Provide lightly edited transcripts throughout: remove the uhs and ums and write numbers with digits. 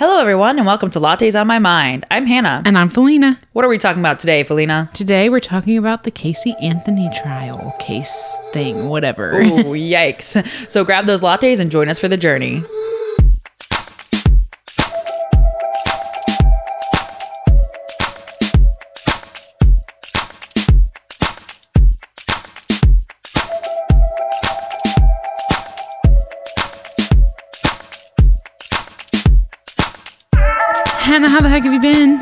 Hello, everyone, and welcome to Lattes on My Mind. I'm Hannah. And I'm Felina. What are we talking about today, Felina? Today, we're talking about the Caylee Anthony trial case thing, whatever. Ooh, yikes. So grab those lattes and join us for the journey. Hannah, how the heck have you been?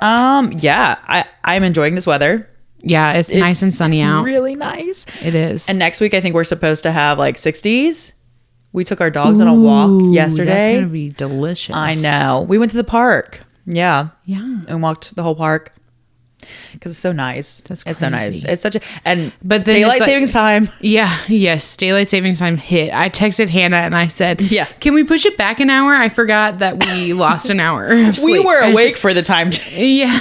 I'm enjoying this weather. Yeah, it's nice and sunny out. Really nice. It is. And next week, I think we're supposed to have like 60s. We took our dogs on a walk yesterday. That's going to be delicious. I know. We went to the park. Yeah. Yeah. And walked the whole park. Because it's so nice. That's It's so crazy. nice. It's such a... And But then daylight it's like- savings time. Yeah, yes. Daylight savings time hit. I texted Hannah and I said, Yeah. Can we push it back an hour? I forgot that we lost an hour of We sleep. were awake for the time change. Yeah.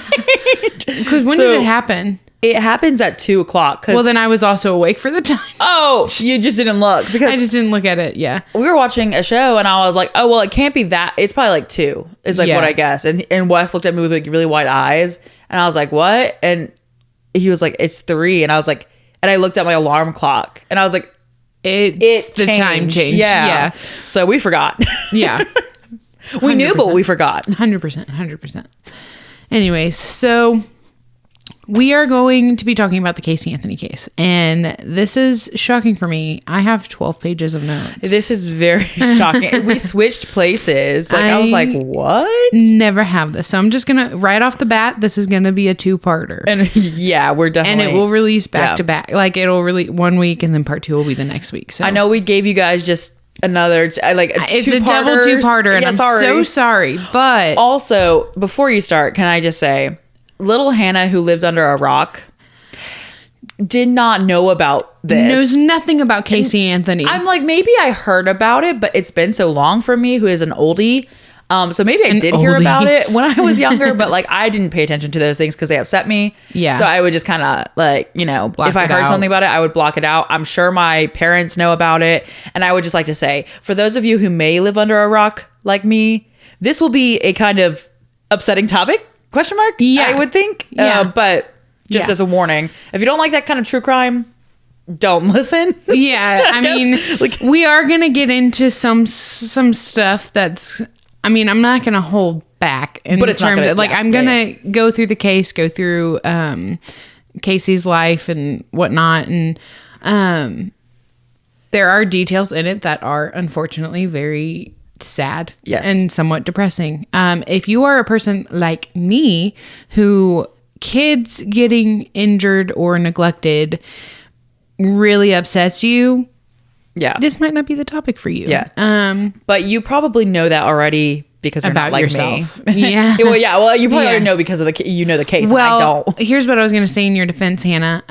Because when did it happen? It happens at 2:00. Well, then I was also awake for the time. Oh, you just didn't look. Because I just didn't look at it. Yeah. we were watching a show and I was like, oh, well, it can't be that. It's probably like 2 is like Yeah. what I guess. And Wes looked at me with like really wide eyes. And I was like, what? And he was like, it's 3. And I was like, and I looked at my alarm clock and I was like, It's the time change. Yeah. So we forgot. Yeah. We knew, but we forgot. 100%. Anyways, so we are going to be talking about the Caylee Anthony case. And this is shocking for me. I have 12 pages of notes. This is very shocking. We switched places. Like I was like, what? Never have this. So I'm just going to, right off the bat, this is going to be a 2-parter. And yeah, we're definitely. And it will release back to back. Like it'll release 1 week and then part 2 will be the next week. So I know we gave you guys just another it's a double two-parters. two-parter and Yeah, I'm so sorry. But also, before you start, can I just say, little Hannah who lived under a rock did not know about this. knows nothing about Caylee Anthony. I'm like, maybe I heard about it, but it's been so long for me, who is an oldie. So maybe I did hear about it when I was younger, but like I didn't pay attention to those things because they upset me. Yeah. So I would just kind of like, Block if I it heard out. something about it, I would block it out. I'm sure my parents know about it. And I would just like to say, for those of you who may live under a rock like me, this will be a kind of upsetting topic, ? Yeah. I would think. Yeah. But just Yeah. as a warning, if you don't like that kind of true crime, don't listen. Yeah, I mean, like- we are gonna get into some stuff that's. I mean, I'm not gonna hold back in But it's not terms gonna- of like yeah, I'm gonna go through the case, go through Casey's life and whatnot, and there are details in it that are unfortunately very sad Yes. and somewhat depressing. If you are a person like me who kids getting injured or neglected really upsets you, Yeah. this might not be the topic for you. Yeah. But you probably know that already because you're About not like yourself. me. Yeah. Well, yeah. Well, you probably Yeah. already know because of the the case. And Well, I don't. here's what I was going to say in your defense, Hannah.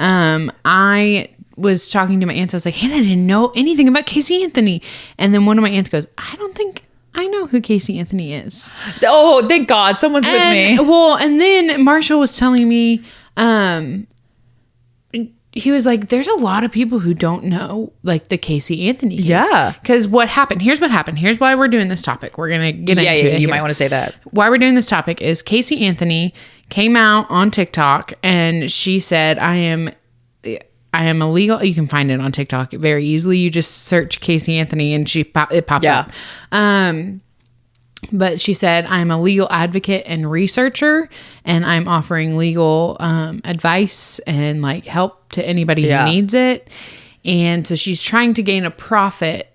I was talking to my aunts. I was like, Hannah, I didn't know anything about Caylee Anthony. And then one of my aunts goes, I don't think I know who Caylee Anthony is. Oh, thank God, someone's with me. Well, and then Marshall was telling me, he was like, there's a lot of people who don't know like the Caylee Anthony case. Yeah. Because what happened? Here's what happened. Here's why we're doing this topic. We're going to get into it. You here. might want to say that. Why we're doing this topic is Caylee Anthony came out on TikTok and she said, I am illegal. You can find it on TikTok very easily. You just search Caylee Anthony and it pops Yeah. up. But she said, I'm a legal advocate and researcher, and I'm offering legal advice and like help to anybody Yeah. who needs it. And so she's trying to gain a profit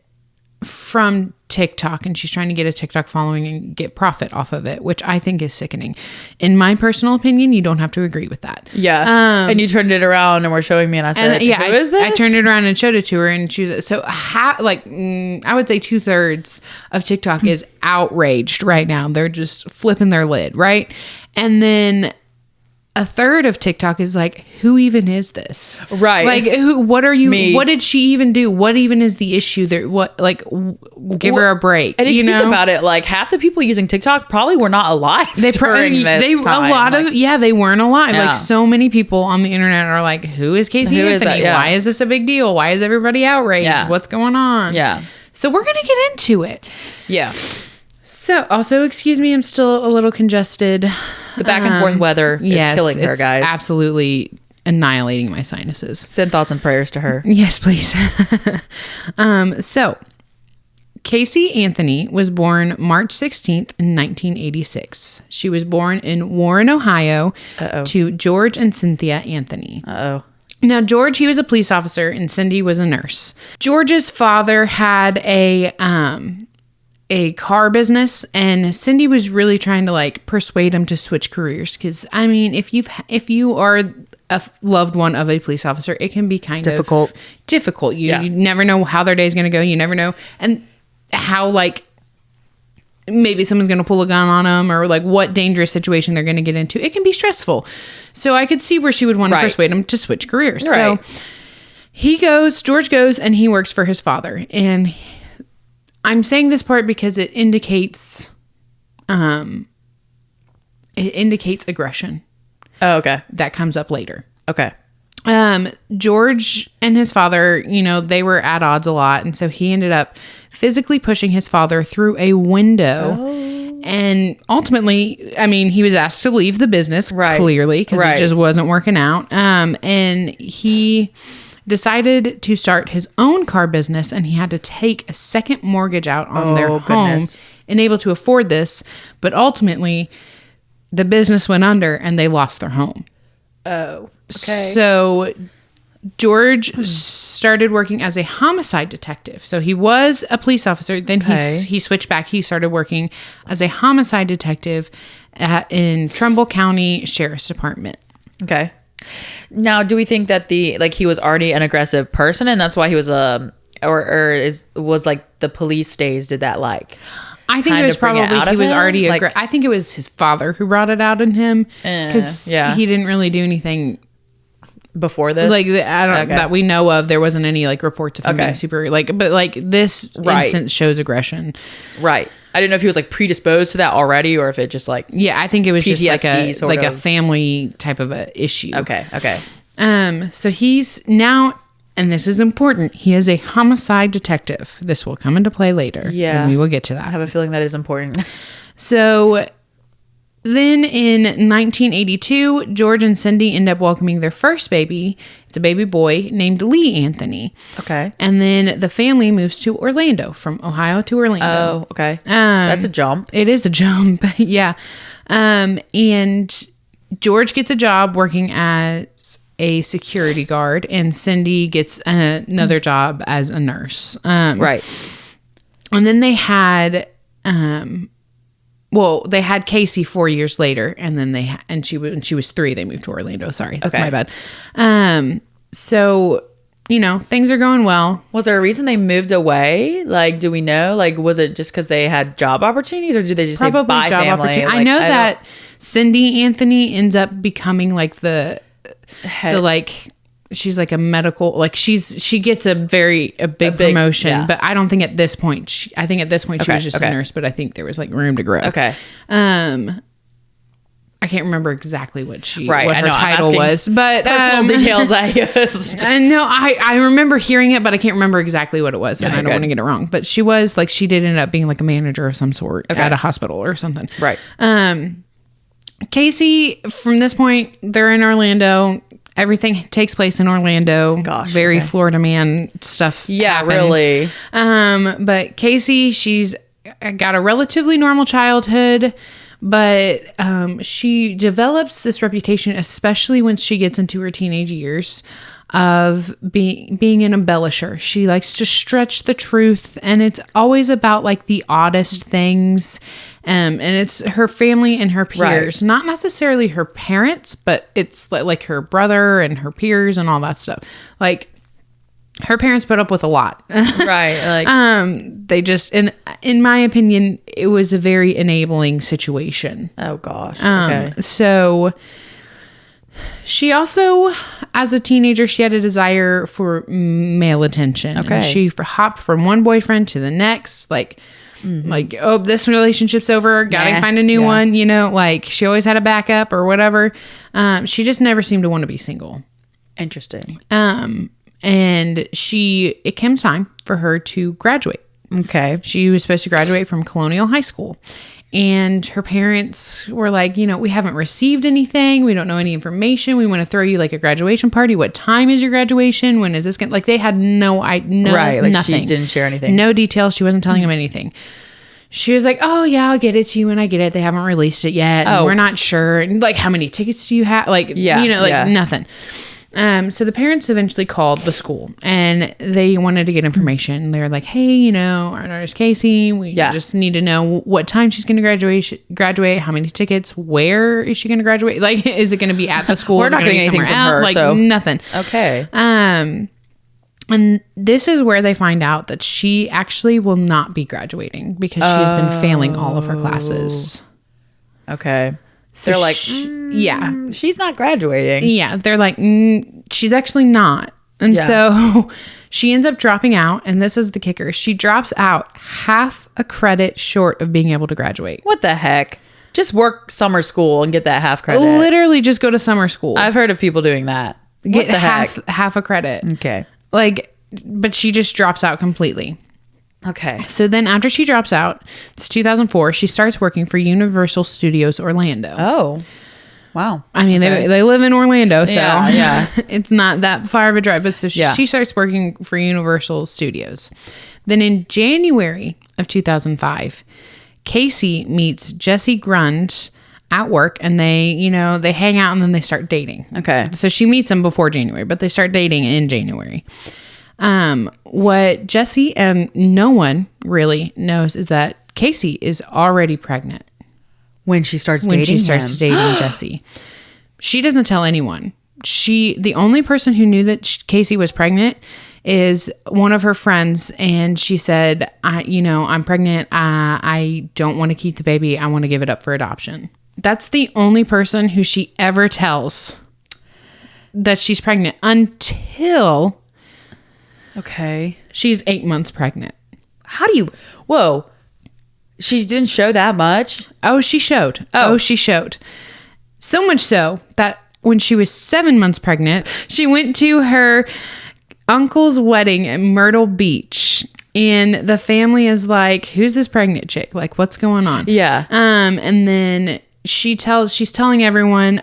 from TikTok, and she's trying to get a TikTok following and get profit off of it, which I think is sickening. In my personal opinion, you don't have to agree with that. Yeah. And you turned it around and were showing me, and I said, And "Who is this?" I turned it around and showed it to her, and she was so I would say 2/3 of TikTok is outraged right now. They're just flipping their lid, right? And then a third of TikTok is like, who even is this? Right. Like, what are you, Me. what did she even do? What even is the issue there? What, like, give her a break. And if you think about it, like half the people using TikTok probably were not alive during this time. They weren't alive. Yeah. Like so many people on the internet are like, who is Caylee Who Anthony? is that? Yeah. Why is this a big deal? Why is everybody outraged? Yeah. What's going on? Yeah. So we're going to get into it. Yeah. So, also, excuse me, I'm still a little congested. The back and forth weather is killing her, guys. Absolutely annihilating my sinuses. Send thoughts and prayers to her. Yes, please. So, Caylee Anthony was born March 16th in 1986. She was born in Warren, Ohio, to George and Cynthia Anthony. Now, George, he was a police officer, and Cindy was a nurse. George's father had a car business, and Cindy was really trying to like persuade him to switch careers. Because I mean, if you are a loved one of a police officer, it can be kind of difficult. You never know how their day is going to go. You never know, and how like maybe someone's going to pull a gun on them, or like what dangerous situation they're going to get into. It can be stressful. So I could see where she would want to persuade him to switch careers. So George goes and he works for his father, and I'm saying this part because it indicates aggression. Oh, okay. That comes up later. Okay. George and his father, you know, they were at odds a lot, and so he ended up physically pushing his father through a window. And ultimately, I mean, he was asked to leave the business, clearly, because it just wasn't working out. And he decided to start his own car business, and he had to take a second mortgage out on their home and able to afford this. But ultimately, the business went under and they lost their home. Oh, okay. So George started working as a homicide detective. So he was a police officer. Then he switched back. He started working as a homicide detective in Trumbull County Sheriff's Department. Okay. Now, do we think that he was already an aggressive person, and that's why he was was like the police days did that like? I think it was probably he was already I think it was his father who brought it out in him, because he didn't really do anything before this. Like that we know of. There wasn't any like reports of him being super but like this instance shows aggression. Right. I didn't know if he was like predisposed to that already, or if it just like I think it was PTSD just like a family type of a issue. Okay. So he's now, and this is important, he is a homicide detective. This will come into play later. Yeah. And we will get to that. I have a feeling that is important. So then in 1982, George and Cindy end up welcoming their first baby. It's a baby boy named Lee Anthony. Okay. And then the family moves to Orlando, from Ohio to Orlando. Oh, okay. That's a jump. It is a jump. Yeah. And George gets a job working as a security guard, and Cindy gets another job as a nurse. Right. And then they had, they had Casey 4 years later, and then when she was 3, they moved to Orlando. Sorry, that's my bad. So, you know, things are going well. Was there a reason they moved away? Like, do we know? Like, was it just because they had job opportunities, or did they just probably say bye job family? Like, I know that Cindy Anthony ends up becoming like the like, she's like a medical, like she gets a big promotion, but I don't think at this point, she was just a nurse, but I think there was like room to grow. Okay. I can't remember exactly what her title was, but personal details. I know I remember hearing it, but I can't remember exactly what it was, and I don't want to get it wrong. But she did end up being like a manager of some sort at a hospital or something. Right. Casey, from this point, they're in Orlando. Everything takes place in Orlando. Gosh, very Florida man stuff. Yeah, happens. Really. But Casey, she's got a relatively normal childhood, but she develops this reputation, especially when she gets into her teenage years, of being an embellisher. She likes to stretch the truth, and it's always about like the oddest things. And it's her family and her peers, not necessarily her parents, but it's like her brother and her peers and all that stuff. Like, her parents put up with a lot. Right. Like, they just, in my opinion, it was a very enabling situation. Oh gosh. Okay. So she also, as a teenager, she had a desire for male attention. Okay. And she hopped from one boyfriend to the next, like, oh, this relationship's over. Gotta find a new one. You know, like, she always had a backup or whatever. She just never seemed to want to be single. Interesting. And it came time for her to graduate. Okay. She was supposed to graduate from Colonial High School. And her parents were like, we haven't received anything. We don't know any information. We want to throw you like a graduation party. What time is your graduation? When is this going to... Like, they had right, like She nothing. didn't share anything. No details. She wasn't telling them anything. She was like, oh, yeah, I'll get it to you when I get it. They haven't released it yet. And we're not sure. And like, how many tickets do you have? Like, nothing. So the parents eventually called the school and they wanted to get information. They were like, hey, our daughter's Casey. We just need to know what time she's going to graduate, how many tickets, where is she going to graduate? Like, is it going to be at the school? We're not getting anything from her. Like, so. Nothing. Okay. And this is where they find out that she actually will not be graduating because she's been failing all of her classes. Okay. So they're like, she's not graduating. Yeah, they're like, she's actually not. And so she ends up dropping out. And this is the kicker. She drops out half a credit short of being able to graduate. What the heck? Just work summer school and get that half credit. Literally just go to summer school. I've heard of people doing that. Get half a credit. Okay. Like, but she just drops out completely. Okay. So then after she drops out, it's 2004, she starts working for Universal Studios Orlando. Oh, wow. I mean, they live in Orlando, so yeah. It's not that far of a drive. But so she starts working for Universal Studios. Then in January of 2005, Casey meets Jesse Grund at work, and they hang out and then they start dating. Okay. So she meets him before January, but they start dating in January. What Jesse and no one really knows is that Casey is already pregnant. When she starts dating Jesse. She doesn't tell anyone. The only person who knew that Casey was pregnant is one of her friends. And she said, I'm pregnant. I don't want to keep the baby. I want to give it up for adoption. That's the only person who she ever tells that she's pregnant until... Okay. She's 8 months pregnant. Whoa. She didn't show that much? Oh, she showed. Oh, she showed. So much so that when she was 7 months pregnant, she went to her uncle's wedding at Myrtle Beach. And the family is like, who's this pregnant chick? Like, what's going on? Yeah. And then she's telling everyone,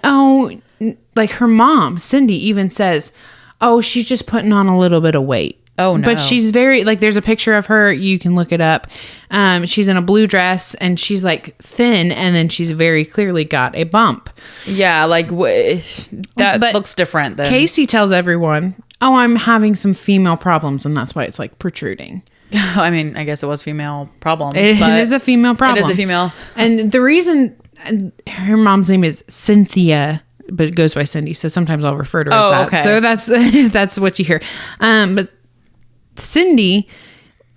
like her mom, Cindy, even says, oh, she's just putting on a little bit of weight. Oh, no. But she's very, like, there's a picture of her. You can look it up. She's in a blue dress and she's like thin. And then she's very clearly got a bump. Yeah. Like that looks different than... Casey tells everyone, I'm having some female problems. And that's why it's like protruding. I mean, I guess it was female problems. It is a female problem. It is a female. And the reason her mom's name is Cynthia, but it goes by Cindy. So sometimes I'll refer to her as that. Okay. So that's what you hear. But Cindy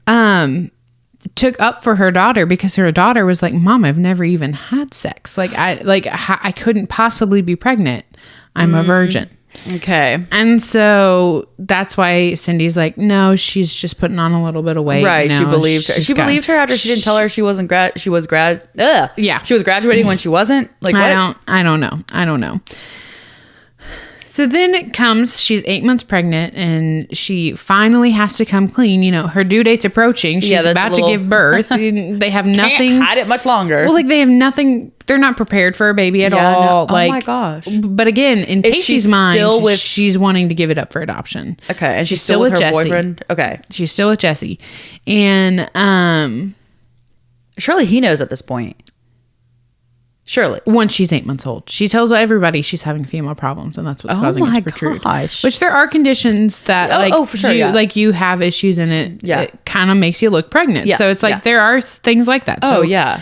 took up for her daughter because her daughter was like, Mom, I've never even had sex. I couldn't possibly be pregnant. I'm a virgin. Okay. And so that's why Cindy's like, no, she's just putting on a little bit of weight. Right. She believed her. She believed her after she didn't tell her she wasn't she was graduating when she wasn't. Like, what? I don't know. So then it comes, she's 8 months pregnant and she finally has to come clean. Her due date's approaching. She's about to give birth. They have nothing. Can't hide it much longer. Well, like they have nothing. They're not prepared for a baby at all. No. Oh my gosh. But again, in Casey's mind, she's wanting to give it up for adoption. Okay. And she's still with her Jesse. boyfriend. Okay. She's still with Jesse. And surely he knows at this point. Surely. Once she's 8 months old. She tells everybody she's having female problems and that's what's causing it to protrude. Gosh. Which there are conditions that for sure, like you have issues in it. Yeah. It kind of makes you look pregnant. Yeah. So it's like there are things like that. So, yeah.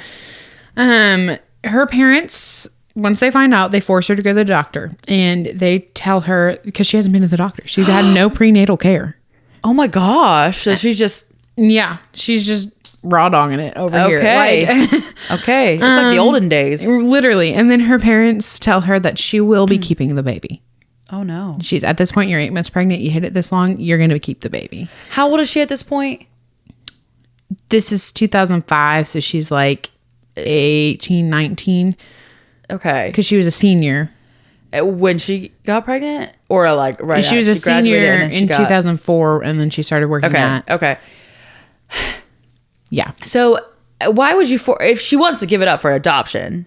Her parents, once they find out, they force her to go to the doctor and they tell her, because she hasn't been to the doctor. She's had no prenatal care. Oh my gosh. So she's just... Yeah. She's just raw dogging it over here. Okay. It's like the olden days. Literally. And then her parents tell her that she will be keeping the baby. Oh no. She's at this point, you're 8 months pregnant. You hit it this long. You're going to keep the baby. How old is she at this point? This is 2005. So she's like 18, 19. Okay. Because she was a senior. When she got pregnant? Or like right She was a senior in 2004 and then she started working at. Okay. Yeah. So why would you if she wants to give it up for adoption?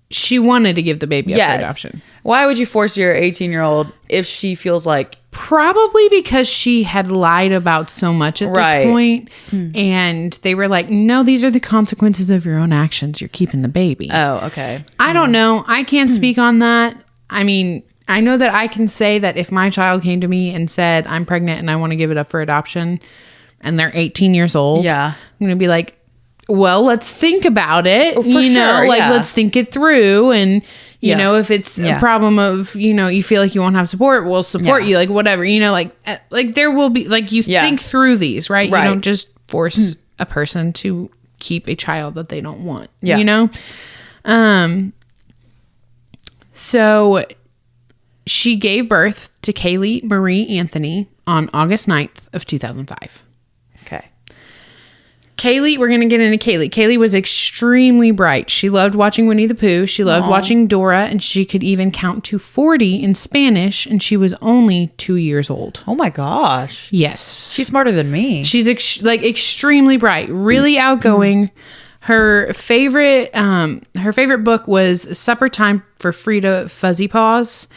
She wanted to give the baby up for adoption. Why would you force your 18-year-old if she feels like... Probably because she had lied about so much at this point. And they were like, no, these are the consequences of your own actions. You're keeping the baby. Oh, okay. I don't know. I can't speak on that. I mean, I know that I can say that if my child came to me and said, I'm pregnant and I want to give it up for adoption, and they're 18 years old, I'm going to be like, well, let's think about it. Let's think it through. And, you know, if it's a problem of, you feel like you won't have support, we'll support you, like whatever, like there will be, like, you think through these, right? You don't just force a person to keep a child that they don't want, So she gave birth to Caylee Marie Anthony on August 9th of 2005. Okay. Caylee, we're going to get into Caylee. Caylee was extremely bright. She loved watching Winnie the Pooh. She loved watching Dora, and she could even count to 40 in Spanish, and she was only 2 years old. Oh my gosh. Yes. She's smarter than me. She's extremely bright, really outgoing. Her favorite book was Supper Time for Frida Fuzzy Paws.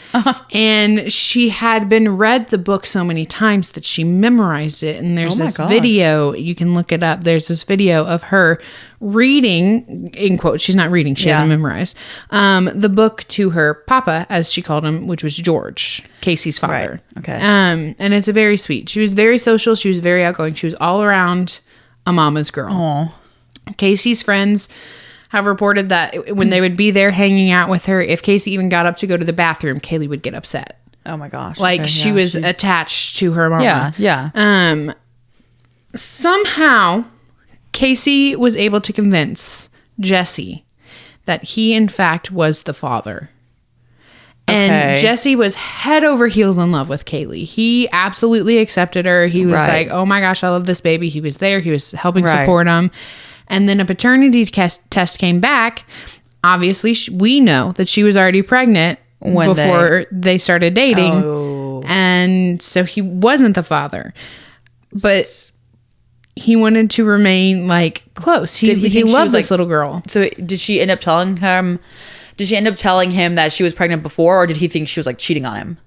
And she had been read the book so many times that she memorized it. And there's this video, you can look it up. There's this video of her reading, in quotes, she's not reading, she hasn't memorized, the book to her papa, as she called him, which was George, Casey's father. Right. Okay. And it's a very sweet. She was very social. She was very outgoing. She was all around a mama's girl. Aww. Casey's friends have reported that when they would be there hanging out with her, if Casey even got up to go to the bathroom, Caylee would get upset. Oh my gosh. Like she was attached to her mama. Yeah. Somehow Casey was able to convince Jesse that he in fact was the father. And Jesse was head over heels in love with Caylee. He absolutely accepted her. He was like, oh my gosh, I love this baby. He was there. He was helping support him. And then a paternity test came back. Obviously, we know that she was already pregnant before they started dating. Oh. And so he wasn't the father. But he wanted to remain close. He loved this little girl. So did she end up telling him... Did she end up telling him that she was pregnant before, or did he think she was cheating on him?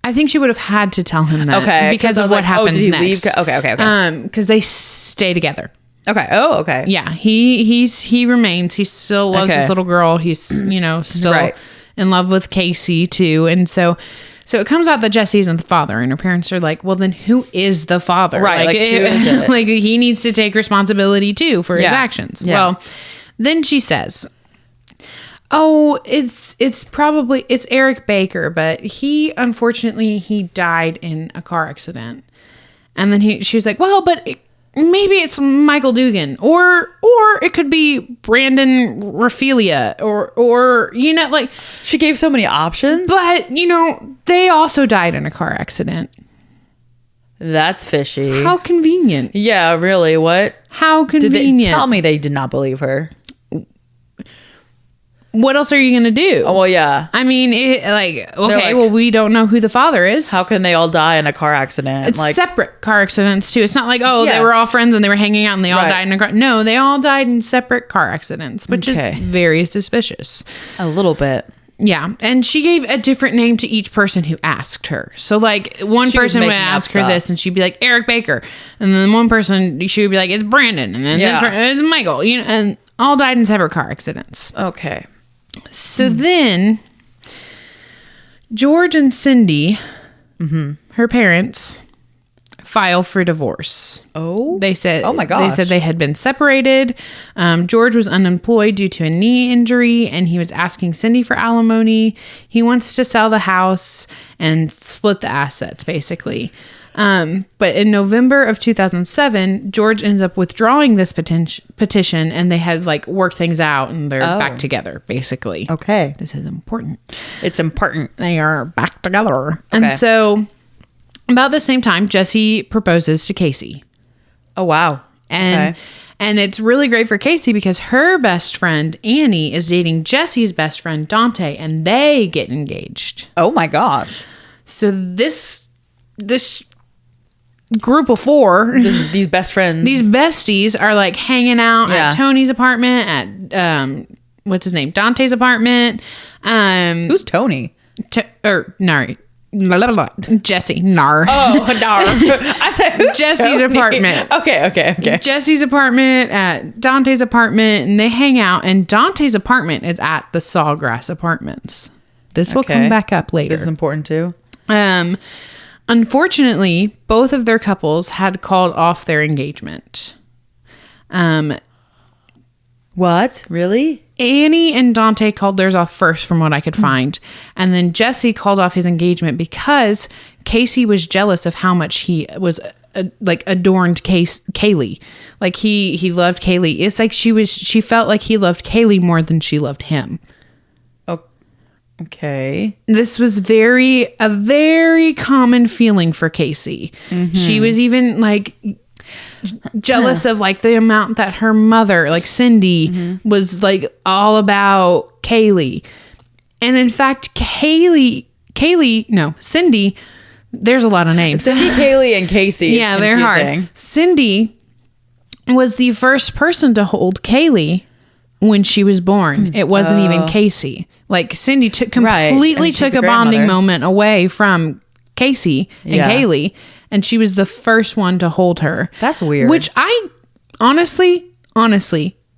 I think she would have had to tell him that. Okay. Because of what happens next. Okay. Because they stay together. Okay. Oh, okay. Yeah. He remains. He still loves this little girl. He's, still in love with Casey too. And so it comes out that Jesse isn't the father, and her parents are like, well, then who is the father? Right. Who is it? He needs to take responsibility too for his actions. Yeah. Well, then she says, oh, it's Eric Baker, but unfortunately he died in a car accident. And then she was like, well, but maybe it's Michael Dugan, or it could be Brandon Raphaelia, or she gave so many options. But they also died in a car accident. That's fishy. How convenient. Yeah, really. What? How convenient. Tell me they did not believe her. What else are you going to do? Oh, well, yeah. I mean, well, we don't know who the father is. How can they all die in a car accident? It's separate car accidents, too. It's not like, they were all friends and they were hanging out and they all died in a car. No, they all died in separate car accidents, which is very suspicious. A little bit. Yeah. And she gave a different name to each person who asked her. So, one person would ask her this and she'd be like, Eric Baker. And then one person, she would be like, it's Brandon. And then this person, it's Michael. And all died in separate car accidents. Okay. So then George and Cindy, her parents, file for divorce. Oh, they said, oh my gosh. They said they had been separated. George was unemployed due to a knee injury, and he was asking Cindy for alimony. He wants to sell the house and split the assets, basically. But in November of 2007, George ends up withdrawing this petition, and they had worked things out, and they're back together, basically. Okay. This is important. It's important. They are back together. Okay. And so about the same time, Jesse proposes to Casey. Oh, wow. And it's really great for Casey because her best friend, Annie, is dating Jesse's best friend, Dante, and they get engaged. Oh my gosh. So this group of four, these best friends, these besties are like hanging out at Tony's apartment, at what's his name, Dante's apartment. Who's Tony? Jesse. Nar. Oh, Nar. I said, who's Jesse's Tony? apartment. Okay. Jesse's apartment, at Dante's apartment, and they hang out. And Dante's apartment is at the Sawgrass Apartments. This will come back up later. This is important too. Unfortunately, both of their couples had called off their engagement. What? Really? Annie and Dante called theirs off first from what I could find. And then Jesse called off his engagement because Casey was jealous of how much he was adorned Caylee. Like he loved Caylee. It's like she felt like he loved Caylee more than she loved him. Okay. This was a very common feeling for Casey. Mm-hmm. She was even like jealous of like the amount that her mother, like Cindy, was like all about Caylee. And in fact, Cindy, there's a lot of names. Cindy, Caylee, and Casey. Yeah, they're hard. Cindy was the first person to hold Caylee when she was born. It wasn't even Casey. Like Cindy completely took a bonding moment away from Casey and Caylee, and she was the first one to hold her. That's weird. Which I honestly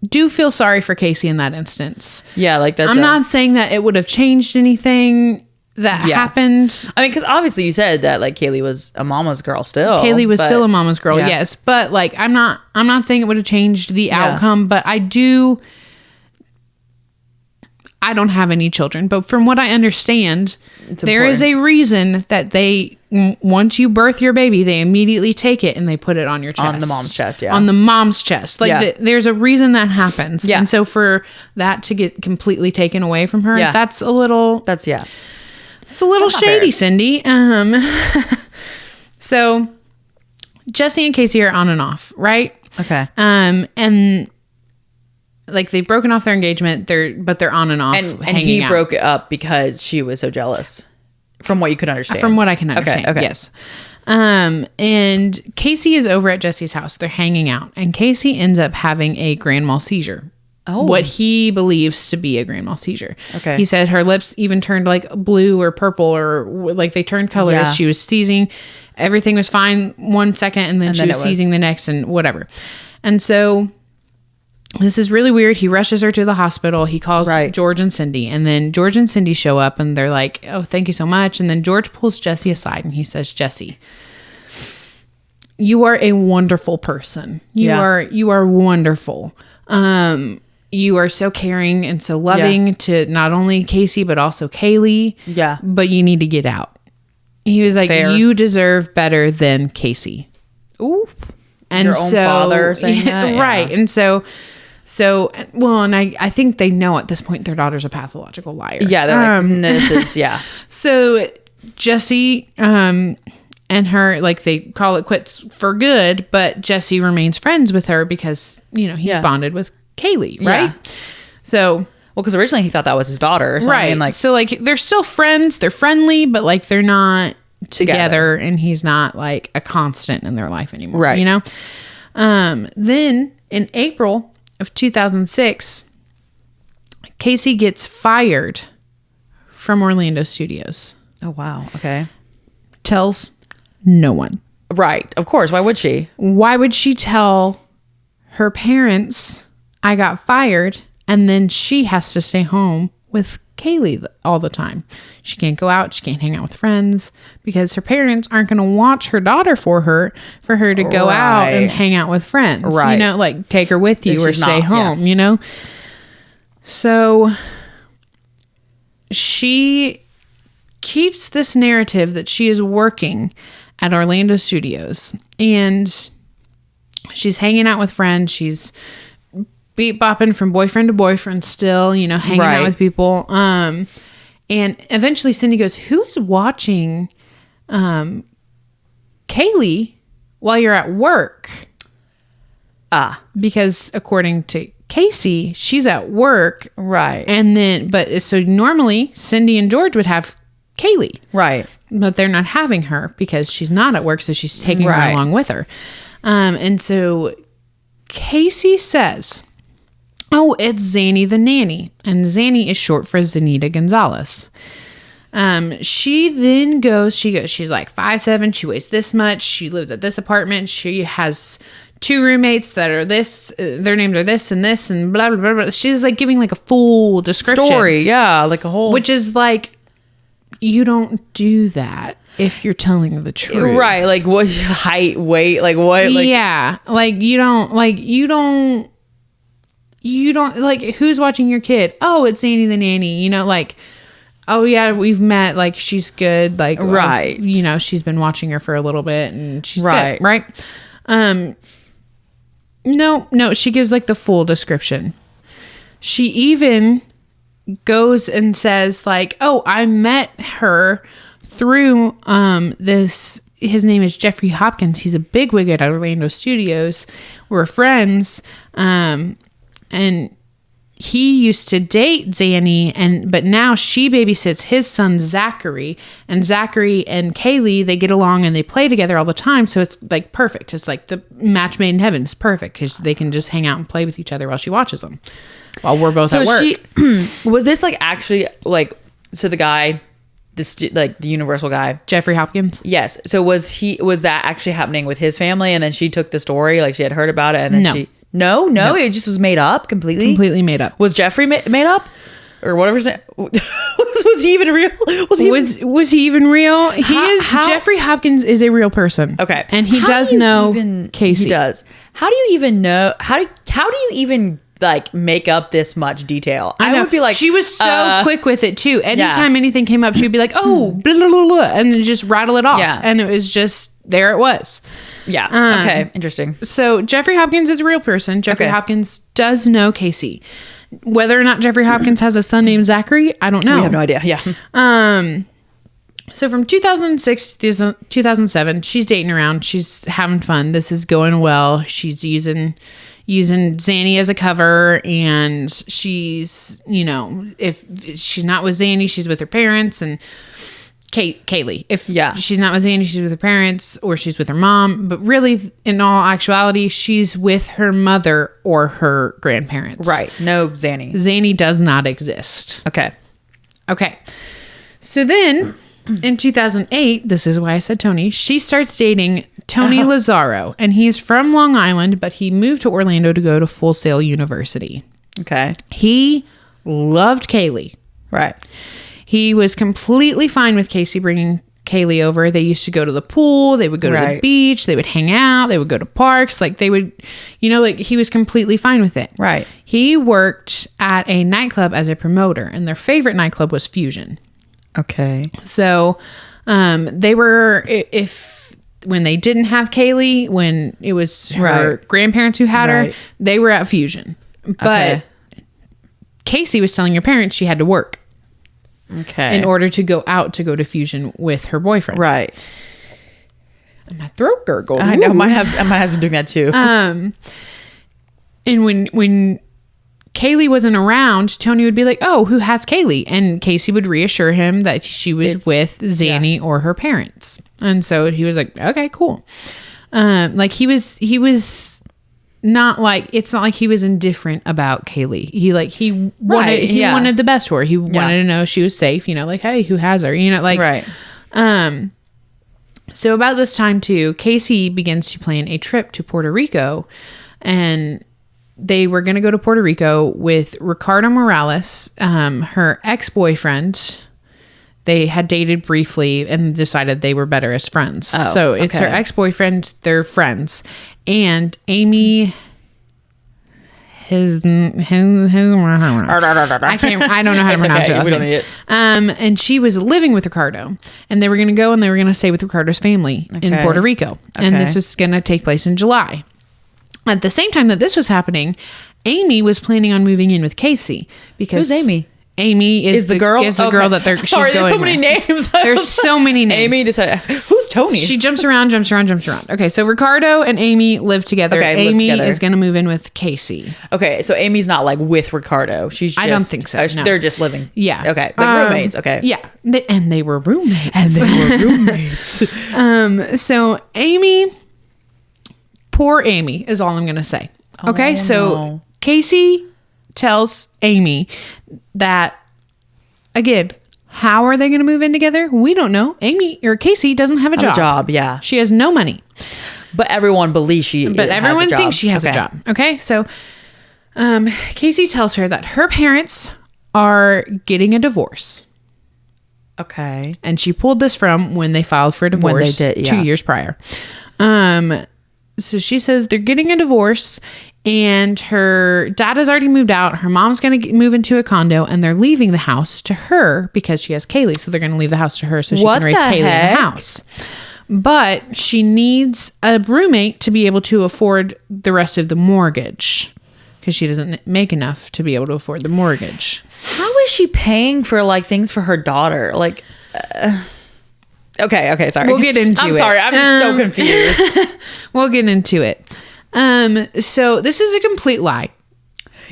do feel sorry for Casey in that instance. Yeah, like that's. I'm not saying that it would have changed anything that happened. I mean, because obviously you said that like Caylee was a mama's girl still. Caylee was still a mama's girl, yes. But like I'm not saying it would have changed the outcome, but I don't have any children, but from what I understand, there is a reason that once you birth your baby, they immediately take it and they put it on your chest. On the mom's chest, yeah. On the mom's chest. Like there's a reason that happens. Yeah. And so for that to get completely taken away from her, that's a little... It's a little shady, Cindy. So Jesse and Casey are on and off, right? Okay. And... like they've broken off their engagement, but they're on and off. And he broke it up because she was so jealous, from what you could understand. From what I can understand, okay. Yes. And Casey is over at Jesse's house. They're hanging out, and Casey ends up having a grand mal seizure. Oh. What he believes to be a grand mal seizure. Okay. He said her lips even turned like blue or purple, or like they turned colors. Yeah. She was sneezing. Everything was fine 1 second, and then she was seizing the next, and whatever. And so... this is really weird. He rushes her to the hospital. He calls George and Cindy, and then George and Cindy show up, and they're like, "Oh, thank you so much." And then George pulls Jesse aside, and he says, "Jesse, you are a wonderful person. You are wonderful. You are so caring and so loving to not only Casey but also Caylee. Yeah, but you need to get out." He was like, "Fair. You deserve better than Casey." Ooh, and your own father saying that, right? And so, well, and I think they know at this point their daughter's a pathological liar. Yeah, they're like, this is, So Jesse and her, like, they call it quits for good, but Jesse remains friends with her because, he's bonded with Caylee, right? Yeah. So... well, because originally he thought that was his daughter. So right. I mean, like, so, like, they're still friends. They're friendly, but, like, they're not together, and he's not, like, a constant in their life anymore. Right. Then, in April... of 2006, Casey gets fired from Orlando Studios. Oh, wow. Okay. Tells no one. Right. Of course. Why would she? Why would she tell her parents, I got fired, and then she has to stay home with Caylee all the time? She can't go out. She can't hang out with friends because her parents aren't going to watch her daughter for her to go out and hang out with friends. Right. Like take her with you or stay home, So she keeps this narrative that she is working at Orlando Studios and she's hanging out with friends. She's beat bopping from boyfriend to boyfriend still, hanging out with people. And eventually Cindy goes, who's watching Caylee while you're at work? Because according to Casey, she's at work. Right. And then, so normally Cindy and George would have Caylee. Right. but they're not having her because she's not at work, so she's taking her along with her. And so Casey says, oh, it's Zanny the nanny. And Zanny is short for Zanita Gonzalez. She then she's like 5'7", she weighs this much, she lives at this apartment, she has 2 roommates that are this, their names are this and this and blah, blah, blah, blah. She's like giving like a full description. Story, yeah, like a whole... Which is like, you don't do that if you're telling the truth. Right, like what height, weight, like what... Like, yeah, like you don't, like, who's watching your kid? Oh, it's Zanny the nanny, you know, like... Oh yeah, we've met, like she's good, like right. You know, she's been watching her for a little bit and she's good, right? No, she gives like the full description. She even goes and says like, "Oh, I met her through this his name is Jeffrey Hopkins. He's a bigwig at Orlando Studios. We're friends and he used to date Zanny, but now she babysits his son Zachary, and Zachary and Caylee, they get along and they play together all the time. So it's like perfect. It's like the match made in heaven. It's perfect because they can just hang out and play with each other while she watches them while we're both at work. Was this like actually like, so the guy, like the Universal guy, Jeffrey Hopkins? Yes. So was that actually happening with his family? And then she took the story, like she had heard about it, and then No, it just was made up completely. Completely made up. Was Jeffrey made up, or whatever his name? Was he even real? Was he even real? Jeffrey Hopkins is a real person. Okay, and he does know Casey. He does. How do you even know? How do you even like make up this much detail? I would be like, she was so quick with it too. Anytime anything came up, she'd be like, "Oh, blah, blah, blah, blah," and then just rattle it off. Yeah. And it was just there. It was. Yeah. Okay. Interesting. So Jeffrey Hopkins is a real person. Jeffrey Hopkins does know Casey. Whether or not Jeffrey Hopkins has a son named Zachary, I don't know. We have no idea. Yeah. So from 2006 to 2007, she's dating around. She's having fun. This is going well. She's using Zanny as a cover, and she's, you know, if she's not with Zanny, she's with her parents, and Caylee. If she's not with Zanny, she's with her parents or she's with her mom. But really, in all actuality, she's with her mother or her grandparents. Right. No Zanny. Zanny does not exist. Okay. So then, in 2008, this is why I said Tony, she starts dating Tony Lazzaro. And he's from Long Island, but he moved to Orlando to go to Full Sail University. Okay. He loved Caylee. Right. He was completely fine with Casey bringing Caylee over. They used to go to the pool. They would go to the beach. They would hang out. They would go to parks. Like they would, you know, like he was completely fine with it. Right. He worked at a nightclub as a promoter, and their favorite nightclub was Fusion. Okay. So they were, when they didn't have Caylee, when it was her grandparents who had her, they were at Fusion. But Casey was telling her parents she had to work. Okay. In order to go out to go to Fusion with her boyfriend. Right. And my throat gurgled. I know. My husband doing that too. And when Caylee wasn't around, Tony would be like, "Oh, who has Caylee?" And Casey would reassure him that she was with Zanny or her parents. And so he was like, "Okay, cool." Like he was not like, it's not like he was indifferent about Caylee. He wanted the best for her. He wanted to know she was safe, you know, like, hey, who has her? You know, like, so about this time too, Casey begins to plan a trip to Puerto Rico, and they were going to go to Puerto Rico with Ricardo Morales, her ex-boyfriend. They had dated briefly and decided they were better as friends. Oh, so it's her ex-boyfriend. They're friends. And Amy, I don't know how to pronounce it. We don't need it. And she was living with Ricardo, and they were going to go and they were going to stay with Ricardo's family in Puerto Rico. And this was going to take place in July. At the same time that this was happening, Amy was planning on moving in with Casey because who's Amy? Amy is the girl. Is the girl that she's Sorry, going there's so many with. names. There's so many names. Amy decided, who's Tony? She jumps around. Okay, so Ricardo and Amy live together. Okay, Amy is going to move in with Casey. Okay, so Amy's not like with Ricardo. She's just, I don't think so. No. They're just living. Yeah. Okay. Like roommates. Okay. Yeah. And they were roommates. So Amy, poor Amy is all I'm going to say. Okay. Oh, so no. Casey tells Amy that, again, how are they going to move in together? We don't know. Amy or Casey doesn't have a job. Yeah. She has no money. But everyone believes she But everyone thinks she has a job. Okay. So Casey tells her that her parents are getting a divorce. Okay. And she pulled this from when they filed for divorce When they did, 2 years prior. So she says they're getting a divorce and her dad has already moved out. Her mom's going to move into a condo and they're leaving the house to her because she has Caylee. So they're going to leave the house to her so she can raise Caylee in the house. But she needs a roommate to be able to afford the rest of the mortgage because she doesn't make enough to be able to afford the mortgage. How is she paying for like things for her daughter? Like, okay, sorry. We'll get into it. I'm sorry. I'm just so confused. We'll get into it. So this is a complete lie.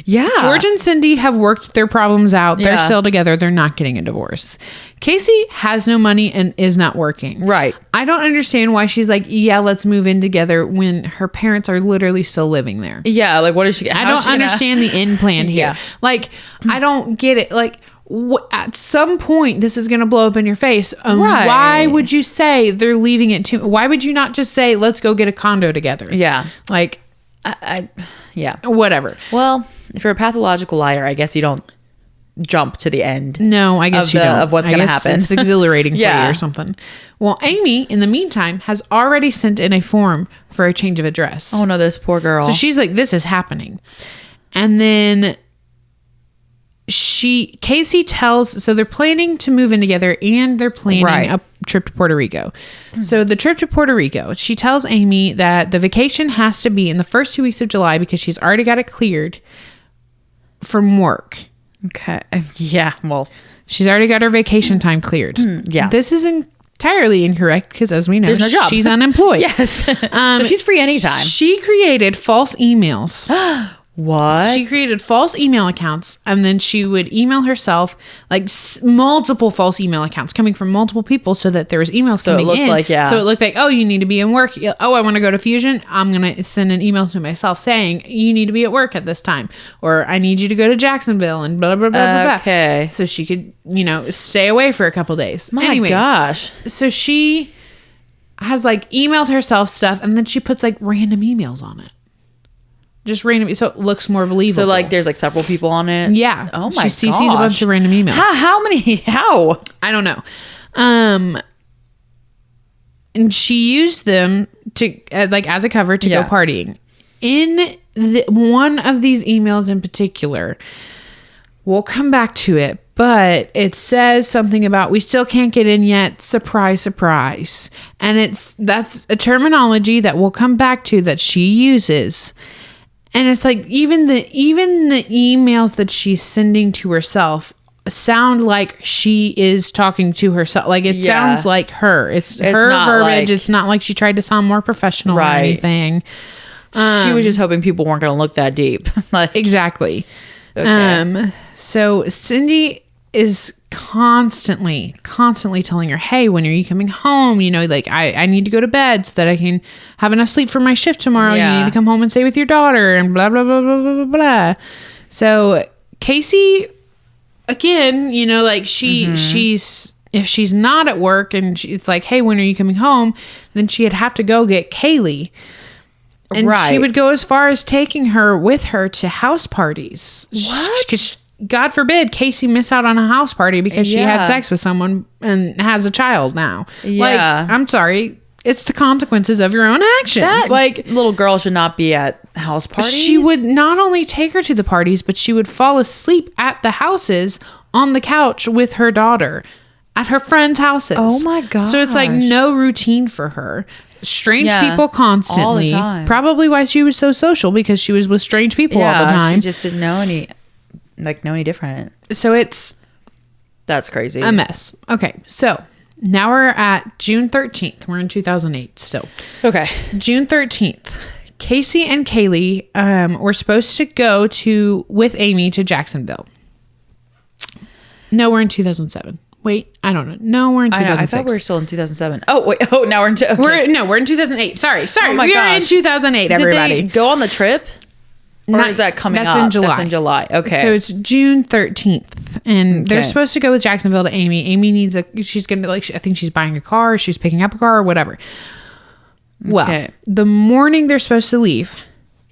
Yeah. George and Cindy have worked their problems out. They're Yeah. still together. They're not getting a divorce. Casey has no money and is not working. Right. I don't understand why she's like, yeah, let's move in together when her parents are literally still living there. Yeah. Like, what is she? I don't understand the end plan here. Yeah. Like, I don't get it. Like, at some point, this is going to blow up in your face. Right. Why would you say they're leaving it to? Why would you not just say, let's go get a condo together? Yeah. Like, Yeah. whatever. Well, if you're a pathological liar, I guess you don't jump to the end. No, I guess you don't. Of what's going to happen. It's exhilarating for Yeah. you or something. Well, Amy, in the meantime, has already sent in a form for a change of address. Oh no, this poor girl. So she's like, this is happening. And then Casey tells, so they're planning to move in together and they're planning Right. a trip to Puerto Rico. So the trip to Puerto Rico, she tells Amy that the vacation has to be in the first 2 weeks of July because she's already got it cleared from work. Okay. Yeah. Well, She's already got her vacation time cleared. yeah. This is entirely incorrect because, as we know, There's no job. she's unemployed. yes. So she's free anytime. She created false emails. What? She created false email accounts and then she would email herself like multiple false email accounts coming from multiple people so that there was emails So it coming looked in. like, yeah. So it looked like, oh, you need to be in work. Oh, I want to go to Fusion. I'm going to send an email to myself saying you need to be at work at this time or I need you to go to Jacksonville and blah, blah, blah, blah, blah. Okay. So she could, stay away for a couple days. My gosh. So she has like emailed herself stuff and then she puts like random emails on it. Just random, so it looks more believable. So like there's like several people on it? Yeah. Oh my She gosh. CC's a bunch of random emails. How many? How? I don't know. And she used them to like as a cover to Yeah. go partying. In one of these emails in particular, we'll come back to it, but it says something about we still can't get in yet. Surprise, surprise. And that's a terminology that we'll come back to that she uses. And it's like even the emails that she's sending to herself sound like she is talking to herself. Like it Yeah. sounds like her. It's her not verbiage. like- It's not like she tried to sound more professional or Right. anything. She was just hoping people weren't going to look that deep. Like, Exactly. okay. So Cindy is constantly telling her, hey, when are you coming home? Like I need to go to bed so that I can have enough sleep for my shift tomorrow. Yeah. You need to come home and stay with your daughter and blah, blah, blah, blah, blah, blah, blah. So Casey, again, like she's, if she's not at work and it's like, hey, when are you coming home? Then she'd have to go get Caylee. And Right. she would go as far as taking her with her to house parties. What? 'Cause God forbid Casey miss out on a house party because she had Yeah. sex with someone and has a child now. Yeah. Like, I'm sorry. It's the consequences of your own actions. that like, little girl should not be at house parties. she would not only take her to the parties, but she would fall asleep at the houses on the couch with her daughter at her friends' houses. Oh my So it's like gosh. no routine for her. Strange Yeah, people constantly. all the time. Probably why she was so social because she was with strange people all the time. She just didn't know any like know any different. So it's That's crazy. a mess. Okay, so now we're at June 13th. We're in 2008 still. Okay. June 13th. Casey and Caylee were supposed to go with Amy to Jacksonville. No, we're in 2007. Wait, I don't know. No, we're in 2006. I thought we were still in 2007. Oh, wait. Oh, now we're in... Okay. We're in 2008. Sorry. Oh my we are gosh. in 2008, everybody. Did they go on the trip? Or is that coming up? That's in July. That's in July. Okay. So it's June 13th. And they're supposed to go with Jacksonville to Amy. Amy needs she's going to I think she's buying a car. She's picking up a car or whatever. Well, the morning they're supposed to leave,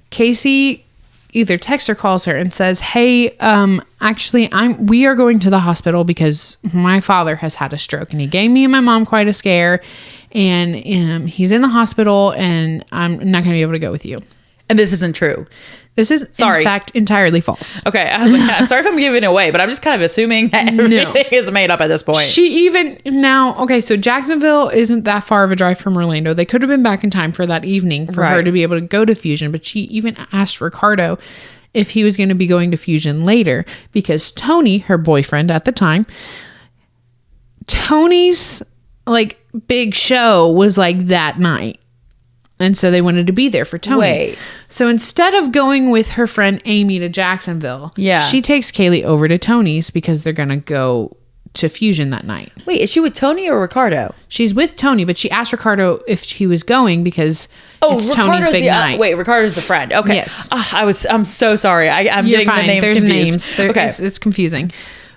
Casey either texts or calls her and says, hey, actually we are going to the hospital because my father has had a stroke and he gave me and my mom quite a scare and he's in the hospital and I'm not going to be able to go with you. And this isn't true. This is, in fact, entirely false. Okay. I was like, I'm sorry if I'm giving it away, but I'm just kind of assuming that everything is made up at this point. So Jacksonville isn't that far of a drive from Orlando. They could have been back in time for that evening for her to be able to go to Fusion, but she even asked Ricardo if he was going to be going to Fusion later because Tony, her boyfriend at the time, Tony's like big show was like that night. And so they wanted to be there for Tony. Wait. So instead of going with her friend Amy to Jacksonville, yeah, she takes Caylee over to Tony's because they're going to go to Fusion that night. Wait, is she with Tony or Ricardo? She's with Tony, but she asked Ricardo if he was going because it's Ricardo's Tony's big night. Wait, Ricardo's the friend. Okay. Yes. I'm so sorry. I'm You're getting fine. the names There's confused. names. Okay. It's confusing.